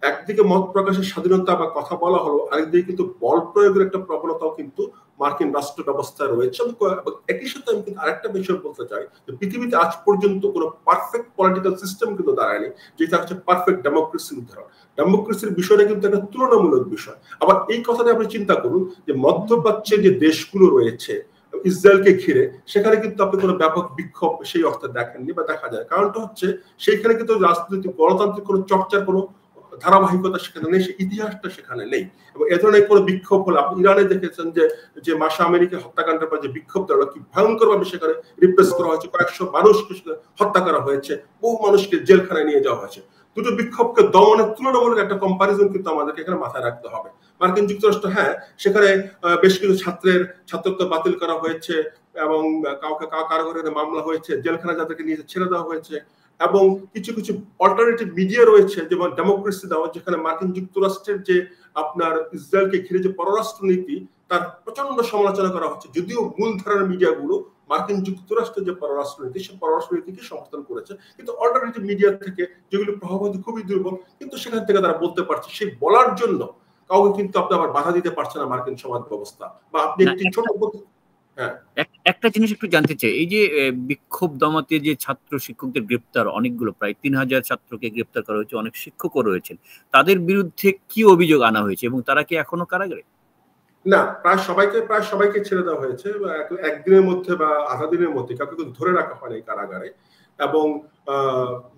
একদিকে মত প্রকাশের স্বাধীনতা বা কথা বলা হলো, আরেকদিকে কিন্তু বল প্রয়োগের একটা প্রবণতাও কিন্তু মার্কিন রাষ্ট্র ব্যবস্থায় রয়েছে। এবং একই সাথে আমি কিন্তু আরেকটা বিষয় বলতে চাই যে পৃথিবীতে আজ পর্যন্ত কোনো পারফেক্ট পলিটিক্যাল সিস্টেম কিন্তু দাঁড়ায়নি যেটা হচ্ছে পারফেক্ট ডেমোক্রেসির উদাহরণ। ডেমোক্রেসির বিষয়টা কিন্তু একটা তুলনামূলক বিষয়। আবার এই কথাটা আপনি চিন্তা করুন যে মধ্যপ্রাচ্যের যে দেশগুলো রয়েছে ইসরায়েলকে ঘিরে, সেখানে কিন্তু আপনি কোনো ব্যাপক বিক্ষোভ সেই অর্থে দেখেননি বা দেখা যায়। কারণটা হচ্ছে সেইখানে কিন্তু রাজনৈতিক গণতান্ত্রিক কোনো চর্চার কোনো ধারাবাহিকতা সেখানে নেই, সেই ইতিহাসটা সেখানে নেই। এবং এ ধরনের কোনো বিক্ষোভ হলে আপনি ইরানে দেখেছেন যে মাসা আমেরিকা হত্যাকাণ্ডের পর যে বিক্ষোভ দেওয়া কি ভয়ঙ্কর ভাবে সেখানে রিপ্রেস করা হয়েছে, কয়েকশো মানুষকে হত্যা করা হয়েছে, বহু মানুষকে জেলখানায় নিয়ে যাওয়া হয়েছে। দুটো বিক্ষোভকে দমনের তুলনামূলক একটা কম্পারিজন কিন্তু আমাদেরকে এখানে মাথায় রাখতে হবে। মার্কিন যুক্তরাষ্ট্র, হ্যাঁ, সেখানে বেশ কিছু ছাত্রত্ব বাতিল করা হয়েছে এবং কাউকে কারাগারে মামলা হয়েছে, জেলখানা যাদেরকে নিয়ে ছেড়ে দেওয়া হয়েছে, এবং কিছু কিছু অল্টারনেটিভ মিডিয়া রয়েছে যেমন ডেমোক্রেসি দাও, যেখানে মার্কিন যুক্তরাষ্ট্রের যে আপনার ইসরায়েলকে ঘিরে যে পররাষ্ট্র নীতি তার প্রচন্ড সমালোচনা করা হচ্ছে, যদিও মূলধারার মিডিয়াগুলো মার্কিন যুক্তরাষ্ট্রের যে পররাষ্ট্রনীতি সে পররাষ্ট্রনীতিকে সমর্থন করেছে, কিন্তু অল্টারনেটিভ মিডিয়া থেকে যেগুলো প্রভাবিত খুবই দুর্বল, কিন্তু সেখান থেকে তারা বলতে পারছে। সেই বলার জন্য কাউকে কিন্তু আপনি আবার বাধা দিতে পারছে না মার্কিন সমাজ ব্যবস্থা, বা আপনি একটি ছোট, হ্যাঁ, একটা জিনিস একটু জানতে চাই, এই যে বিক্ষোভ দমাতে যে ছাত্র শিক্ষকদের গ্রেপ্তার অনেকগুলো, প্রায় ৩,০০০ ছাত্রকে গ্রেপ্তার করা হয়েছে, অনেক শিক্ষকও রয়েছেন, তাদের বিরুদ্ধে কি অভিযোগ আনা হয়েছে এবং তারা কি এখনো কারাগারে? না, প্রায় সবাইকে ছেড়ে দেওয়া হয়েছে একদিনের মধ্যে বা আধা দিনের মধ্যে, কাউকে কিন্তু ধরে রাখা হয়নি কারাগারে, এবং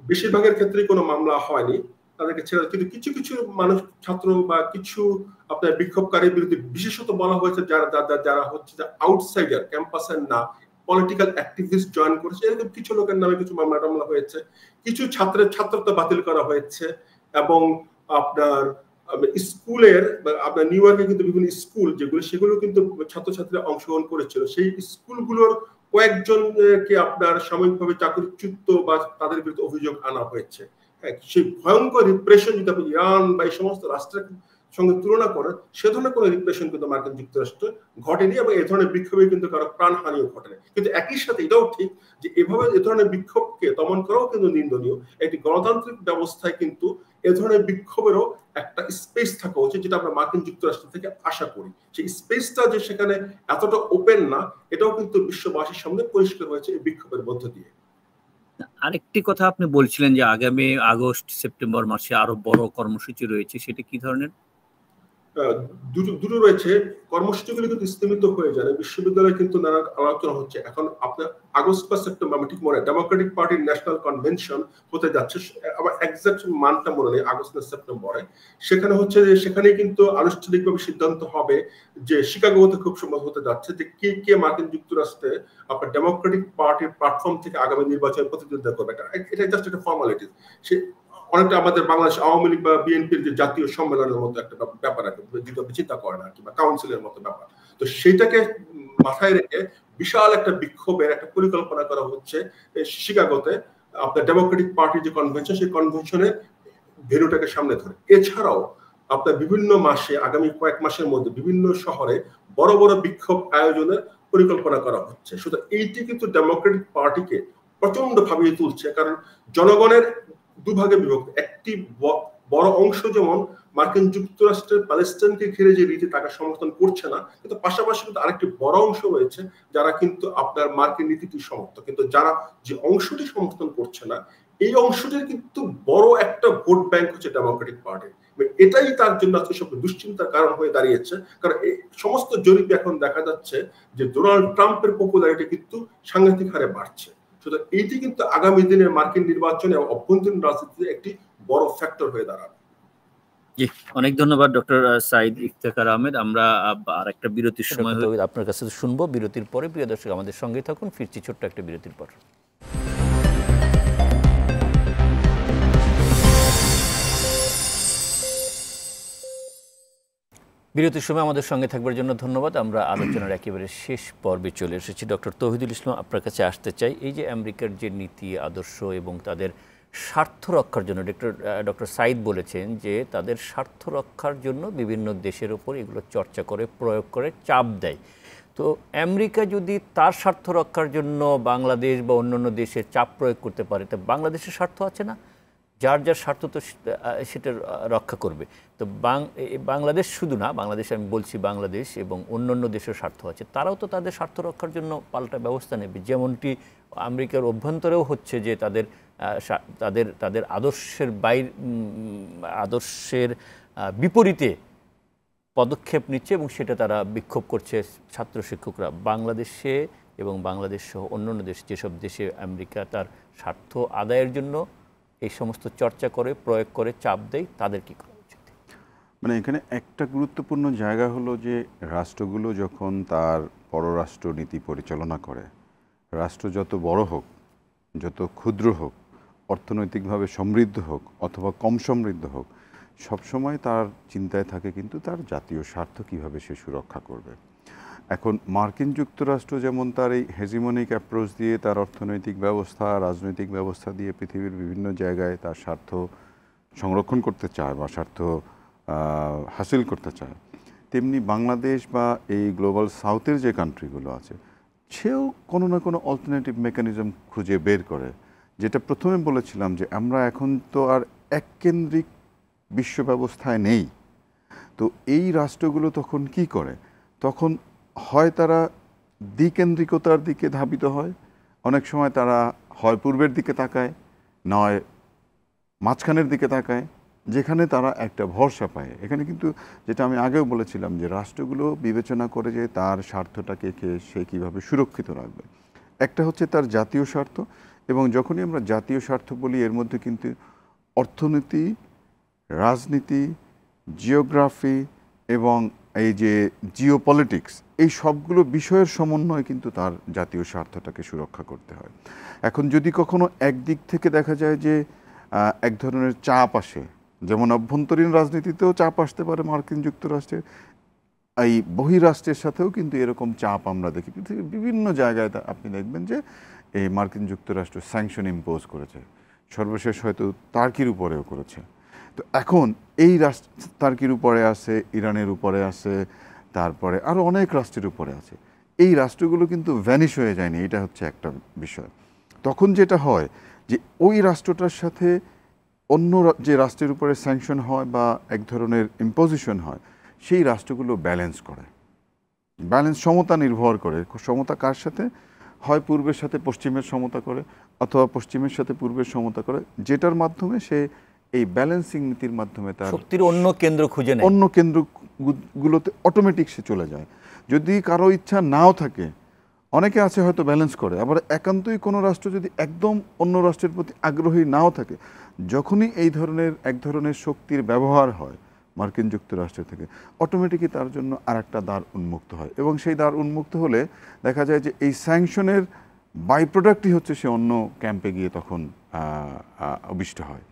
বেশিরভাগের ক্ষেত্রে কোনো মামলা হয়নি, তাদেরকে ছেড়ে। কিন্তু কিছু কিছু মানুষ, ছাত্র বা কিছু আপনার বিক্ষোভকারীর বিরুদ্ধে বিশেষত বলা হয়েছে যারা হচ্ছে যে আউটসাইডার, ক্যাম্পাসের না, পলিটিক্যাল অ্যাক্টিভিস্ট জয়েন করেছে, এরকম কিছু লোকের নামে কিছু মামলা হয়েছে। কিছু ছাত্রত্ব বাতিল করা হয়েছে, এবং আপনার স্কুলের আপনার নিউ ইয়র্কে কিন্তু বিভিন্ন স্কুল সেগুলো কিন্তু ছাত্রছাত্রীরা অংশগ্রহণ করেছিল, সেই স্কুলগুলোর কয়েকজনকে আপনার সাময়িকভাবে চাকরিচ্যুত বা তাদের বিরুদ্ধে অভিযোগ আনা হয়েছে। হ্যাঁ, সেই ভয়ঙ্কর রিপ্রেশন যদি আপনি ইরান বা এই সমস্ত রাষ্ট্রের সঙ্গে তুলনা করেন, সে ধরনের কোনো রিপ্রেশন কিন্তু মার্কিন যুক্তরাষ্ট্র ঘটেনি, এবং এই ধরনের বিক্ষোভে কিন্তু কারো প্রাণহানিও ঘটেনি। কিন্তু একই সাথে এটাও ঠিক যে এভাবে এ ধরনের বিক্ষোভকে দমন করাও কিন্তু নিন্দনীয়। একটি গণতান্ত্রিক ব্যবস্থায় কিন্তু এ ধরনের বিক্ষোভেরও একটা স্পেস থাকা উচিত, যেটা আমরা মার্কিন যুক্তরাষ্ট্র থেকে আশা করি। সেই স্পেসটা যে সেখানে এতটা ওপেন না, এটাও কিন্তু বিশ্ববাসীর সামনে পরিষ্কার হয়েছে এই বিক্ষোভের মধ্য দিয়ে। আরেকটি কথা আপনি বলছিলেন যে আগামী আগস্ট সেপ্টেম্বর মাসে আরো বড় কর্মসূচি রয়েছে, সেটা কি ধরনের? দুটো রয়েছে। কর্মসূচিগুলি কিন্তু স্থগিত হয়ে যায়, বিশ্ববিদ্যালয়ে কিন্তু নানা আলোচনা হচ্ছে। এখন আপনার আগস্ট বা সেপ্টেম্বর, আমি ঠিক মনে, ডেমোক্রেটিক পার্টির ন্যাশনাল কনভেনশন হতে যাচ্ছে, আবার এক্সাক্ট মানটা মনে নেই, আগস্ট না সেপ্টেম্বরে। সেখানে হচ্ছে যে সেখানে কিন্তু আনুষ্ঠানিকভাবে সিদ্ধান্ত হবে যে শিকাগোতে খুব সম্ভব হতে যাচ্ছে যে কে মার্কিন যুক্তরাষ্ট্রে আপনার ডেমোক্রেটিক পার্টির প্ল্যাটফর্ম থেকে আগামী নির্বাচনে প্রতিদ্বন্দ্বিতা করবে। এটা জাস্ট একটা ফর্মালিটি। সে অনেকটা আমাদের বাংলাদেশ আওয়ামী লীগ বা বিএনপির যে জাতীয় সম্মেলনের মতো একটা ব্যাপার আছে, চিন্তা করে না, কিংবা কাউন্সিলের মতো ব্যাপার। তো সেইটাকে মাথায় রেখে বিশাল একটা বিক্ষোভের একটা পরিকল্পনা করা হচ্ছে শিকাগোতে, আপনার ডেমোক্রেটিক পার্টির যে কনভেনশন, সেই কনভেনশনের ভেন্যুটাকে সামনে ধরে। এছাড়াও আপনার বিভিন্ন মাসে, আগামী কয়েক মাসের মধ্যে বিভিন্ন শহরে বড় বড় বিক্ষোভ আয়োজনের পরিকল্পনা করা হচ্ছে। সুতরাং এইটি কিন্তু ডেমোক্রেটিক পার্টিকে প্রচন্ড ভাবিয়ে তুলছে, কারণ জনগণের দুভাগে বিভক্ত। একটি বড় অংশ যেমন মার্কিন যুক্তরাষ্ট্রের প্যালেস্টাইনকে ঘিরে যে রীতি, তাকে সমর্থন করছে না, কিন্তু পাশাপাশি কিন্তু আরেকটি বড় অংশ রয়েছে যারা কিন্তু আপনার মার্কিন নীতিটি সমর্থন। কিন্তু যারা যে অংশটি সমর্থন করছে না, এই অংশটির কিন্তু বড় একটা ভোট ব্যাংক হচ্ছে ডেমোক্রেটিক পার্টি। এটাই তার জন্য আজকে সব দুশ্চিন্তার কারণ হয়ে দাঁড়িয়েছে, কারণ এই সমস্ত জরিপে এখন দেখা যাচ্ছে যে ডোনাল্ড ট্রাম্পের পপুলারিটি কিন্তু সাংঘাতিক হারে বাড়ছে। সুতরাং এইটি কিন্তু আগামী দিনের মার্কিন নির্বাচনে এবং অভ্যন্তরীণ রাজনীতিতে একটি বড় ফ্যাক্টর হয়ে দাঁড়াবে। জি, অনেক ধন্যবাদ ডক্টর সাইদ ইফতেখার আহমেদ। আমরা আর একটা বিরতির সময় আপনার কাছে শুনবো বিরতির পরে। প্রিয় দর্শক, আমাদের সঙ্গে থাকুন, ফিরছি ছোট্ট একটা বিরতির পর। বিরতির সময় আমাদের সঙ্গে থাকবার জন্য ধন্যবাদ। আমরা আলোচনার একেবারে শেষ পর্বে চলে এসেছি। ডক্টর তৌহিদুল ইসলাম, আপনার কাছে আসতে চাই, এই যে আমেরিকার যে নীতি আদর্শ এবং তাদের স্বার্থ রক্ষার জন্য, ডক্টর সাইদ বলেছেন যে তাদের স্বার্থ রক্ষার জন্য বিভিন্ন দেশের ওপর এগুলো চর্চা করে, প্রয়োগ করে, চাপ দেয়। তো আমেরিকা যদি তার স্বার্থ রক্ষার জন্য বাংলাদেশ বা অন্যান্য দেশে চাপ প্রয়োগ করতে পারে, তা বাংলাদেশের স্বার্থ আছে না? যার যার স্বার্থ তো সেটা রক্ষা করবে। তো বাংলাদেশ শুধু না, বাংলাদেশ আমি বলছি, বাংলাদেশ এবং অন্যান্য দেশের স্বার্থ আছে, তারাও তো তাদের স্বার্থ রক্ষার জন্য পাল্টা ব্যবস্থা নেবে। যেমনটি আমেরিকার অভ্যন্তরেও হচ্ছে যে তাদের তাদের তাদের আদর্শের বিপরীতে পদক্ষেপ নিচ্ছে এবং সেটা তারা বিক্ষোভ করছে ছাত্র শিক্ষকরা। বাংলাদেশে এবং বাংলাদেশ সহ অন্যান্য দেশ, যেসব দেশে আমেরিকা তার স্বার্থ আদায়ের জন্য এই সমস্ত চর্চা করে, প্রয়োগ করে, চাপ দেয়, তাদের কি করা উচিত? মানে এখানে একটা গুরুত্বপূর্ণ জায়গা হলো যে রাষ্ট্রগুলো যখন তার পররাষ্ট্র নীতি পরিচালনা করে, রাষ্ট্র যত বড় হোক, যত ক্ষুদ্র হোক, অর্থনৈতিকভাবে সমৃদ্ধ হোক অথবা কম সমৃদ্ধ হোক, সবসময় তার চিন্তায় থাকে কিন্তু তার জাতীয় স্বার্থ কীভাবে সে সুরক্ষা করবে। এখন মার্কিন যুক্তরাষ্ট্র যেমন তার এই হেজিমনিক অ্যাপ্রোচ দিয়ে তার অর্থনৈতিক ব্যবস্থা, রাজনৈতিক ব্যবস্থা দিয়ে পৃথিবীর বিভিন্ন জায়গায় তার স্বার্থ সংরক্ষণ করতে চায় বা স্বার্থ হাসিল করতে চায়, তেমনি বাংলাদেশ বা এই গ্লোবাল সাউথের যে কান্ট্রিগুলো আছে, সেও কোনো না কোনো অল্টারনেটিভ মেকানিজম খুঁজে বের করে। যেটা প্রথমে বলেছিলাম যে আমরা এখন তো আর এককেন্দ্রিক বিশ্ব ব্যবস্থায় নেই। তো এই রাষ্ট্রগুলো তখন কি করে? তখন হয় তারা দ্বিকেন্দ্রিকতার দিকে ধাবিত হয়, অনেক সময় তারা হয় পূর্বের দিকে তাকায়, নয় মাঝখানের দিকে তাকায়, যেখানে তারা একটা ভরসা পায়। এখানে কিন্তু যেটা আমি আগেও বলেছিলাম যে রাষ্ট্রগুলো বিবেচনা করে যে তার স্বার্থটাকে সে কীভাবে সুরক্ষিত রাখবে। একটা হচ্ছে তার জাতীয় স্বার্থ, এবং যখনই আমরা জাতীয় স্বার্থ বলি এর মধ্যে কিন্তু অর্থনীতি, রাজনীতি, জিওগ্রাফি এবং এই যে জিওপলিটিক্স, এই সবগুলো বিষয়ের সমন্বয়ে কিন্তু তার জাতীয় স্বার্থটাকে সুরক্ষা করতে হয়। এখন যদি কখনো একদিক থেকে দেখা যায় যে এক ধরনের চাপ আসে, যেমন অভ্যন্তরীণ রাজনীতিতেও চাপ আসতে পারে মার্কিন যুক্তরাষ্ট্রের, এই বহিরাষ্ট্রের সাথেও কিন্তু এরকম চাপ আমরা দেখি। পৃথিবীর বিভিন্ন জায়গায় আপনি দেখবেন যে এই মার্কিন যুক্তরাষ্ট্র স্যাংশন ইম্পোজ করেছে, সর্বশেষ হয়তো টার্কির উপরেও করেছে। তো এখন এই টার্কির উপরে আছে, ইরানের উপরে আছে, তারপরে আরও অনেক রাষ্ট্রের উপরে আছে। এই রাষ্ট্রগুলো কিন্তু ভ্যানিশ হয়ে যায়নি, এটা হচ্ছে একটা বিষয়। তখন যেটা হয় যে ওই রাষ্ট্রটার সাথে অন্য যে রাষ্ট্রের উপরে স্যাংশন হয় বা এক ধরনের ইম্পোজিশন হয়, সেই রাষ্ট্রগুলো ব্যালেন্স করে, সমতা নির্ভর করে। সমতা কার সাথে হয়? পূর্বের সাথে পশ্চিমের সমতা করে, অথবা পশ্চিমের সাথে পূর্বের সমতা করে, যেটার মাধ্যমে সে এই ব্যালেন্সিং নীতির মাধ্যমে তার শক্তির অন্য কেন্দ্র খুঁজে নেয়, অন্য কেন্দ্রগুলোতে অটোমেটিক সে চলে যায়। যদি কারো ইচ্ছা নাও থাকে, অনেকে আছে হয়তো ব্যালেন্স করে, আবার একান্তই কোনো রাষ্ট্র যদি একদম অন্য রাষ্ট্রের প্রতি আগ্রহী নাও থাকে, যখনই এই ধরনের এক ধরনের শক্তির ব্যবহার হয় মার্কিন যুক্তরাষ্ট্র থেকে, অটোমেটিকই তার জন্য আর একটা দ্বার উন্মুক্ত হয়। এবং সেই দ্বার উন্মুক্ত হলে দেখা যায় যে এই স্যাংশনের বাই প্রোডাক্টই হচ্ছে সে অন্য ক্যাম্পে গিয়ে তখন অবিষ্ট হয়।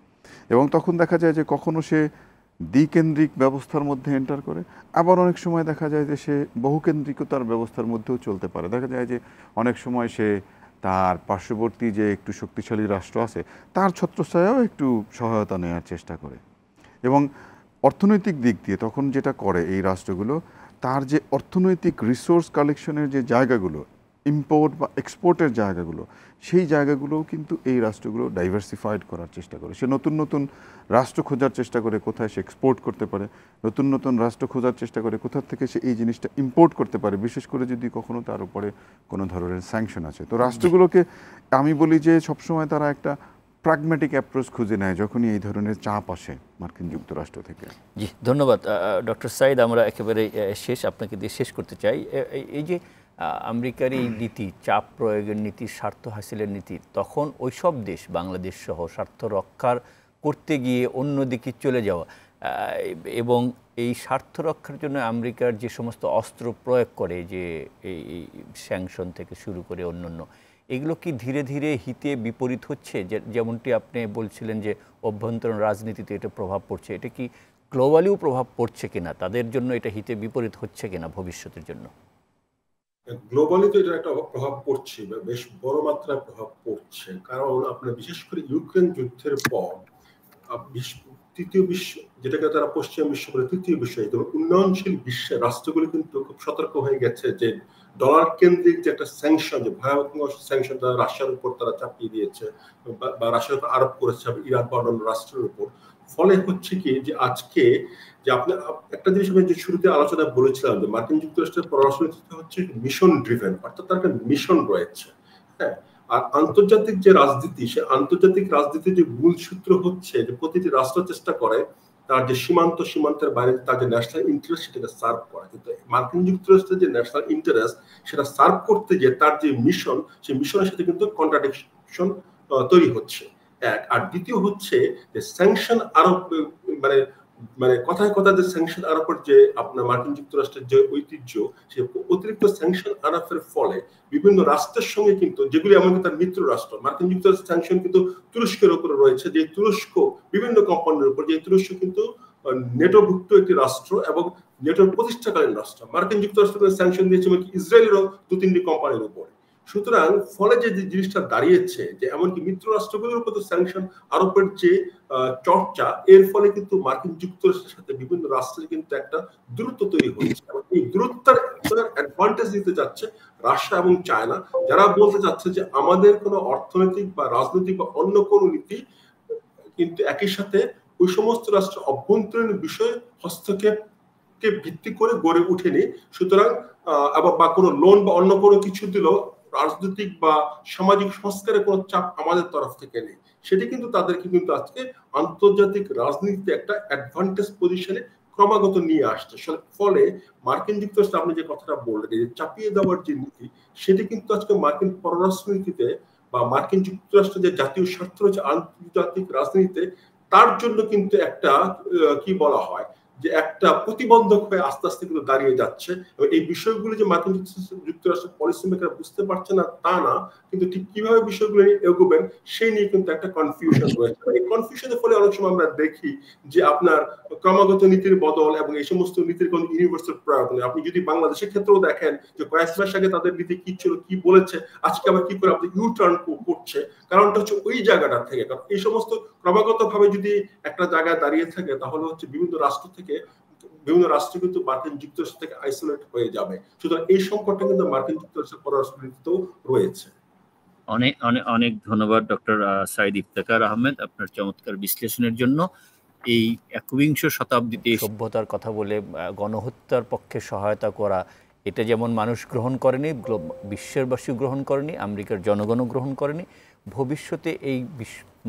এবং তখন দেখা যায় যে কখনো সে দ্বিকেন্দ্রিক ব্যবস্থার মধ্যে এন্টার করে, আবার অনেক সময় দেখা যায় যে সে বহুকেন্দ্রিকতার ব্যবস্থার মধ্যেও চলতে পারে। দেখা যায় যে অনেক সময় সে তার পার্শ্ববর্তী যে একটু শক্তিশালী রাষ্ট্র আছে তার ছত্রছায়াও একটু সহায়তা নেওয়ার চেষ্টা করে। এবং অর্থনৈতিক দিক দিয়ে তখন যেটা করে এই রাষ্ট্রগুলো, তার যে অর্থনৈতিক রিসোর্স কালেকশনের যে জায়গাগুলো, ইম্পোর্ট বা এক্সপোর্টের জায়গাগুলো, সেই জায়গাগুলোও কিন্তু এই রাষ্ট্রগুলো ডাইভার্সিফাইড করার চেষ্টা করে। সে নতুন নতুন রাষ্ট্র খোঁজার চেষ্টা করে কোথায় সে এক্সপোর্ট করতে পারে, নতুন নতুন রাষ্ট্র খোঁজার চেষ্টা করে কোথা থেকে সে এই জিনিসটা ইম্পোর্ট করতে পারে, বিশেষ করে যদি কখনো তার উপরে কোনো ধরনের স্যাংশন আছে। তো রাষ্ট্রগুলোকে আমি বলি যে সবসময় তারা একটা প্র্যাগম্যাটিক অ্যাপ্রোচ খুঁজে নেয় যখনই এই ধরনের চাপ আসে মার্কিন যুক্তরাষ্ট্র থেকে। জি, ধন্যবাদ ডক্টর সাইদ। আমরা একেবারে শেষ, আপনাকে দিয়ে শেষ করতে চাই। এই যে আমেরিকার এই নীতি, চাপ প্রয়োগের নীতি, স্বার্থ হাসিলের নীতি, তখন ওইসব দেশ বাংলাদেশ সহ স্বার্থ রক্ষার করতে গিয়ে অন্যদিকে চলে যাওয়া, এবং এই স্বার্থ রক্ষার জন্য আমেরিকার যে সমস্ত অস্ত্র প্রয়োগ করে, যে এই স্যাংশন থেকে শুরু করে অন্যান্য, এগুলো কি ধীরে ধীরে হিতে বিপরীত হচ্ছে? যেমনটি আপনি বলছিলেন যে অভ্যন্তরীণ রাজনীতিতে এটা প্রভাব পড়ছে, এটা কি গ্লোবালিও প্রভাব পড়ছে কিনা? তাদের জন্য এটা হিতে বিপরীত হচ্ছে কিনা ভবিষ্যতের জন্য? গ্লোবালি তো এটা একটা প্রভাব পড়ছে, বেশ বড় মাত্রায় প্রভাব পড়ছে। কারণ আপনার বিশেষ করে ইউক্রেন যুদ্ধের পর তৃতীয় বিশ্ব, যেটাকে তারা পশ্চিম বিশ্ব বলে তৃতীয় বিশ্ব, উন্নয়নশীল বিশ্বের রাষ্ট্রগুলি কিন্তু খুব সতর্ক হয়ে গেছে যে ডলার কেন্দ্রিক যে একটা স্যাংশন, যে ভয়াবহ স্যাংশন তারা রাশিয়ার উপর তারা চাপিয়ে দিয়েছে বা রাশিয়ার উপর আরোপ করেছে ইরান বা অন্যান্য রাষ্ট্রের উপর। ফলে হচ্ছে কি যে আজকে যে আপনি একটা জিনিস আমি যে শুরুতে আলোচনা বলেছিলাম যে মার্কিন যুক্তরাষ্ট্রের পররাষ্ট্রনীতি হচ্ছে মিশন ড্রিভেন, অর্থাৎ তার একটা মিশন রয়েছে। হ্যাঁ, আর আন্তর্জাতিক যে রাজনীতি, সে আন্তর্জাতিক রাজনীতির যে মূল সূত্র হচ্ছে যে প্রতিটি রাষ্ট্র চেষ্টা করে তার যে সীমান্তের বাইরে তার যে ন্যাশনাল ইন্টারেস্ট সেটাকে সার্ভ করা। কিন্তু মার্কিন যুক্তরাষ্ট্রের যে ন্যাশনাল ইন্টারেস্ট সেটা সার্ভ করতে গিয়ে তার যে মিশন, সেই মিশনের সাথে কিন্তু কন্ট্রাডিকশন তৈরি হচ্ছে এক। আর দ্বিতীয় হচ্ছে যে স্যাংশন আরোপ, মানে কথায় কথায় যে স্যাংশন আরোপের যে আপনার মার্কিন যুক্তরাষ্ট্রের যে ঐতিহ্য, সে অতিরিক্ত স্যাংশন আরোপের ফলে বিভিন্ন রাষ্ট্রের সঙ্গে কিন্তু, যেগুলি এমনকি তার মিত্র রাষ্ট্র, মার্কিন যুক্তরাষ্ট্রের স্যাংশন কিন্তু তুরস্কের উপরে রয়েছে, যে তুরস্ক বিভিন্ন কোম্পানির উপর, যে তুরস্ক কিন্তু নেটোভুক্ত একটি রাষ্ট্র এবং নেটোর প্রতিষ্ঠাকালীন রাষ্ট্র। মার্কিন যুক্তরাষ্ট্র স্যাংশন দিয়েছে এমনকি ইসরায়েলেরও 2-3টি কোম্পানির উপর। সুতরাং ফলে যে জিনিসটা দাঁড়িয়েছে যে এমনকি মিত্র রাষ্ট্রগুলোর উপর স্যাংশন আরোপের যে চর্চা, এর ফলে কিন্তু মার্কিন যুক্তরাষ্ট্রের সাথে বিভিন্ন রাষ্ট্রের কিন্তু একটা দূরত্ব তৈরি হচ্ছে। এবং এই দূরত্বের অ্যাডভান্টেজ নিতে যাচ্ছে রাশিয়া এবং চায়না, যারা বলতে চাচ্ছে যে আমাদের কোনো অর্থনৈতিক বা রাজনৈতিক বা অন্য কোনো নীতি কিন্তু একই সাথে ওই সমস্ত রাষ্ট্রের অভ্যন্তরীণ বিষয়ে হস্তক্ষেপ কে ভিত্তি করে গড়ে উঠেনি। সুতরাং আবার বা কোনো লোন বা অন্য কোনো কিছু দিলেও রাজনৈতিক বা সামাজিক সংস্কারের কোনো চাপ আমাদের তরফ থেকে নেই। সেটি কিন্তু তাদেরকে কিন্তু আজকে আন্তর্জাতিক রাজনীতিতে একটা অ্যাডভান্টেজ পজিশনে ক্রমাগত নিয়ে আসছে। ফলে মার্কিন যুক্তরাষ্ট্র, আপনি যে কথাটা বললেন, যে চাপিয়ে দেওয়ার যে নীতি, সেটি কিন্তু আজকে মার্কিন পররাষ্ট্রনীতিতে বা মার্কিন যুক্তরাষ্ট্রের যে জাতীয় স্বার্থ রয়েছে আন্তর্জাতিক রাজনীতিতে, তার জন্য কিন্তু একটা কি বলা হয় যে একটা প্রতিবন্ধক হয়ে আস্তে আস্তে কিন্তু দাঁড়িয়ে যাচ্ছে। এবং এই বিষয়গুলো যে মার্কিন যুক্তরাষ্ট্রের পলিসি মেকার বুঝতে পারছে না তা না, কিন্তু ঠিক কিভাবে বিষয়গুলো নিয়ে এগোবেন সেই নিয়ে কিন্তু একটা কনফিউশন রয়েছে। এই কনফিউশনের ফলে অনেক সময় আমরা দেখি যে আপনার ক্রমাগত নীতির বদল এবং এই সমস্ত নীতির কোন ইউনিভার্সাল প্রয়োগ নেই। আপনি যদি বাংলাদেশের ক্ষেত্রেও দেখেন যে কয়েক মাস আগে তাদের নীতি কি ছিল, কি বলেছে, আজকে আবার কি করে আপনি ইউ টার্ন করছে, কারণটা হচ্ছে ওই জায়গাটা থেকে। কারণ এই সমস্ত ক্রমাগত ভাবে যদি একটা জায়গায় দাঁড়িয়ে থাকে, তাহলে হচ্ছে বিভিন্ন রাষ্ট্র কিন্তু মার্কিন যুক্তরাষ্ট্র থেকে আইসোলেট হয়ে যাবে। সুতরাং এই সংকটটা কিন্তু মার্কিন যুক্তরাষ্ট্রের পররাষ্ট্রনীতিতেও রয়েছে। অনেক অনেক অনেক ধন্যবাদ ডক্টর সাইদ ইফতেখার আহমেদ আপনার চমৎকার বিশ্লেষণের জন্য। এই একবিংশ শতাব্দীতে সভ্যতার কথা বলে গণহত্যার পক্ষে সহায়তা করা, এটা যেমন মানুষ গ্রহণ করেনি, বিশ্বেরবাসী গ্রহণ করেনি, আমেরিকার জনগণও গ্রহণ করেনি, ভবিষ্যতে এই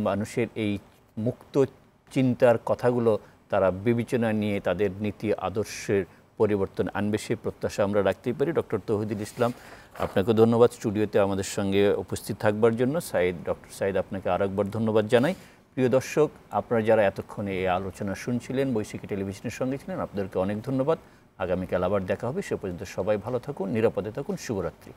মানুষের এই মুক্ত চিন্তার কথাগুলো তারা বিবেচনায় নিয়ে তাদের নীতি আদর্শের পরিবর্তন আনবে, সেই প্রত্যাশা আমরা রাখতেই পারি। ডক্টর তৌহিদুল ইসলাম, আপনাকে ধন্যবাদ স্টুডিওতে আমাদের সঙ্গে উপস্থিত থাকবার জন্য। ডক্টর সাইদ, আপনাকে আরেকবার ধন্যবাদ জানাই। প্রিয় দর্শক, আপনারা যারা এতক্ষণে এই আলোচনা শুনছিলেন, বৈশাখী টেলিভিশনের সঙ্গে ছিলেন, আপনাদেরকে অনেক ধন্যবাদ। আগামীকাল আবার দেখা হবে। সে পর্যন্ত সবাই ভালো থাকুন, নিরাপদে থাকুন। শুভরাত্রি।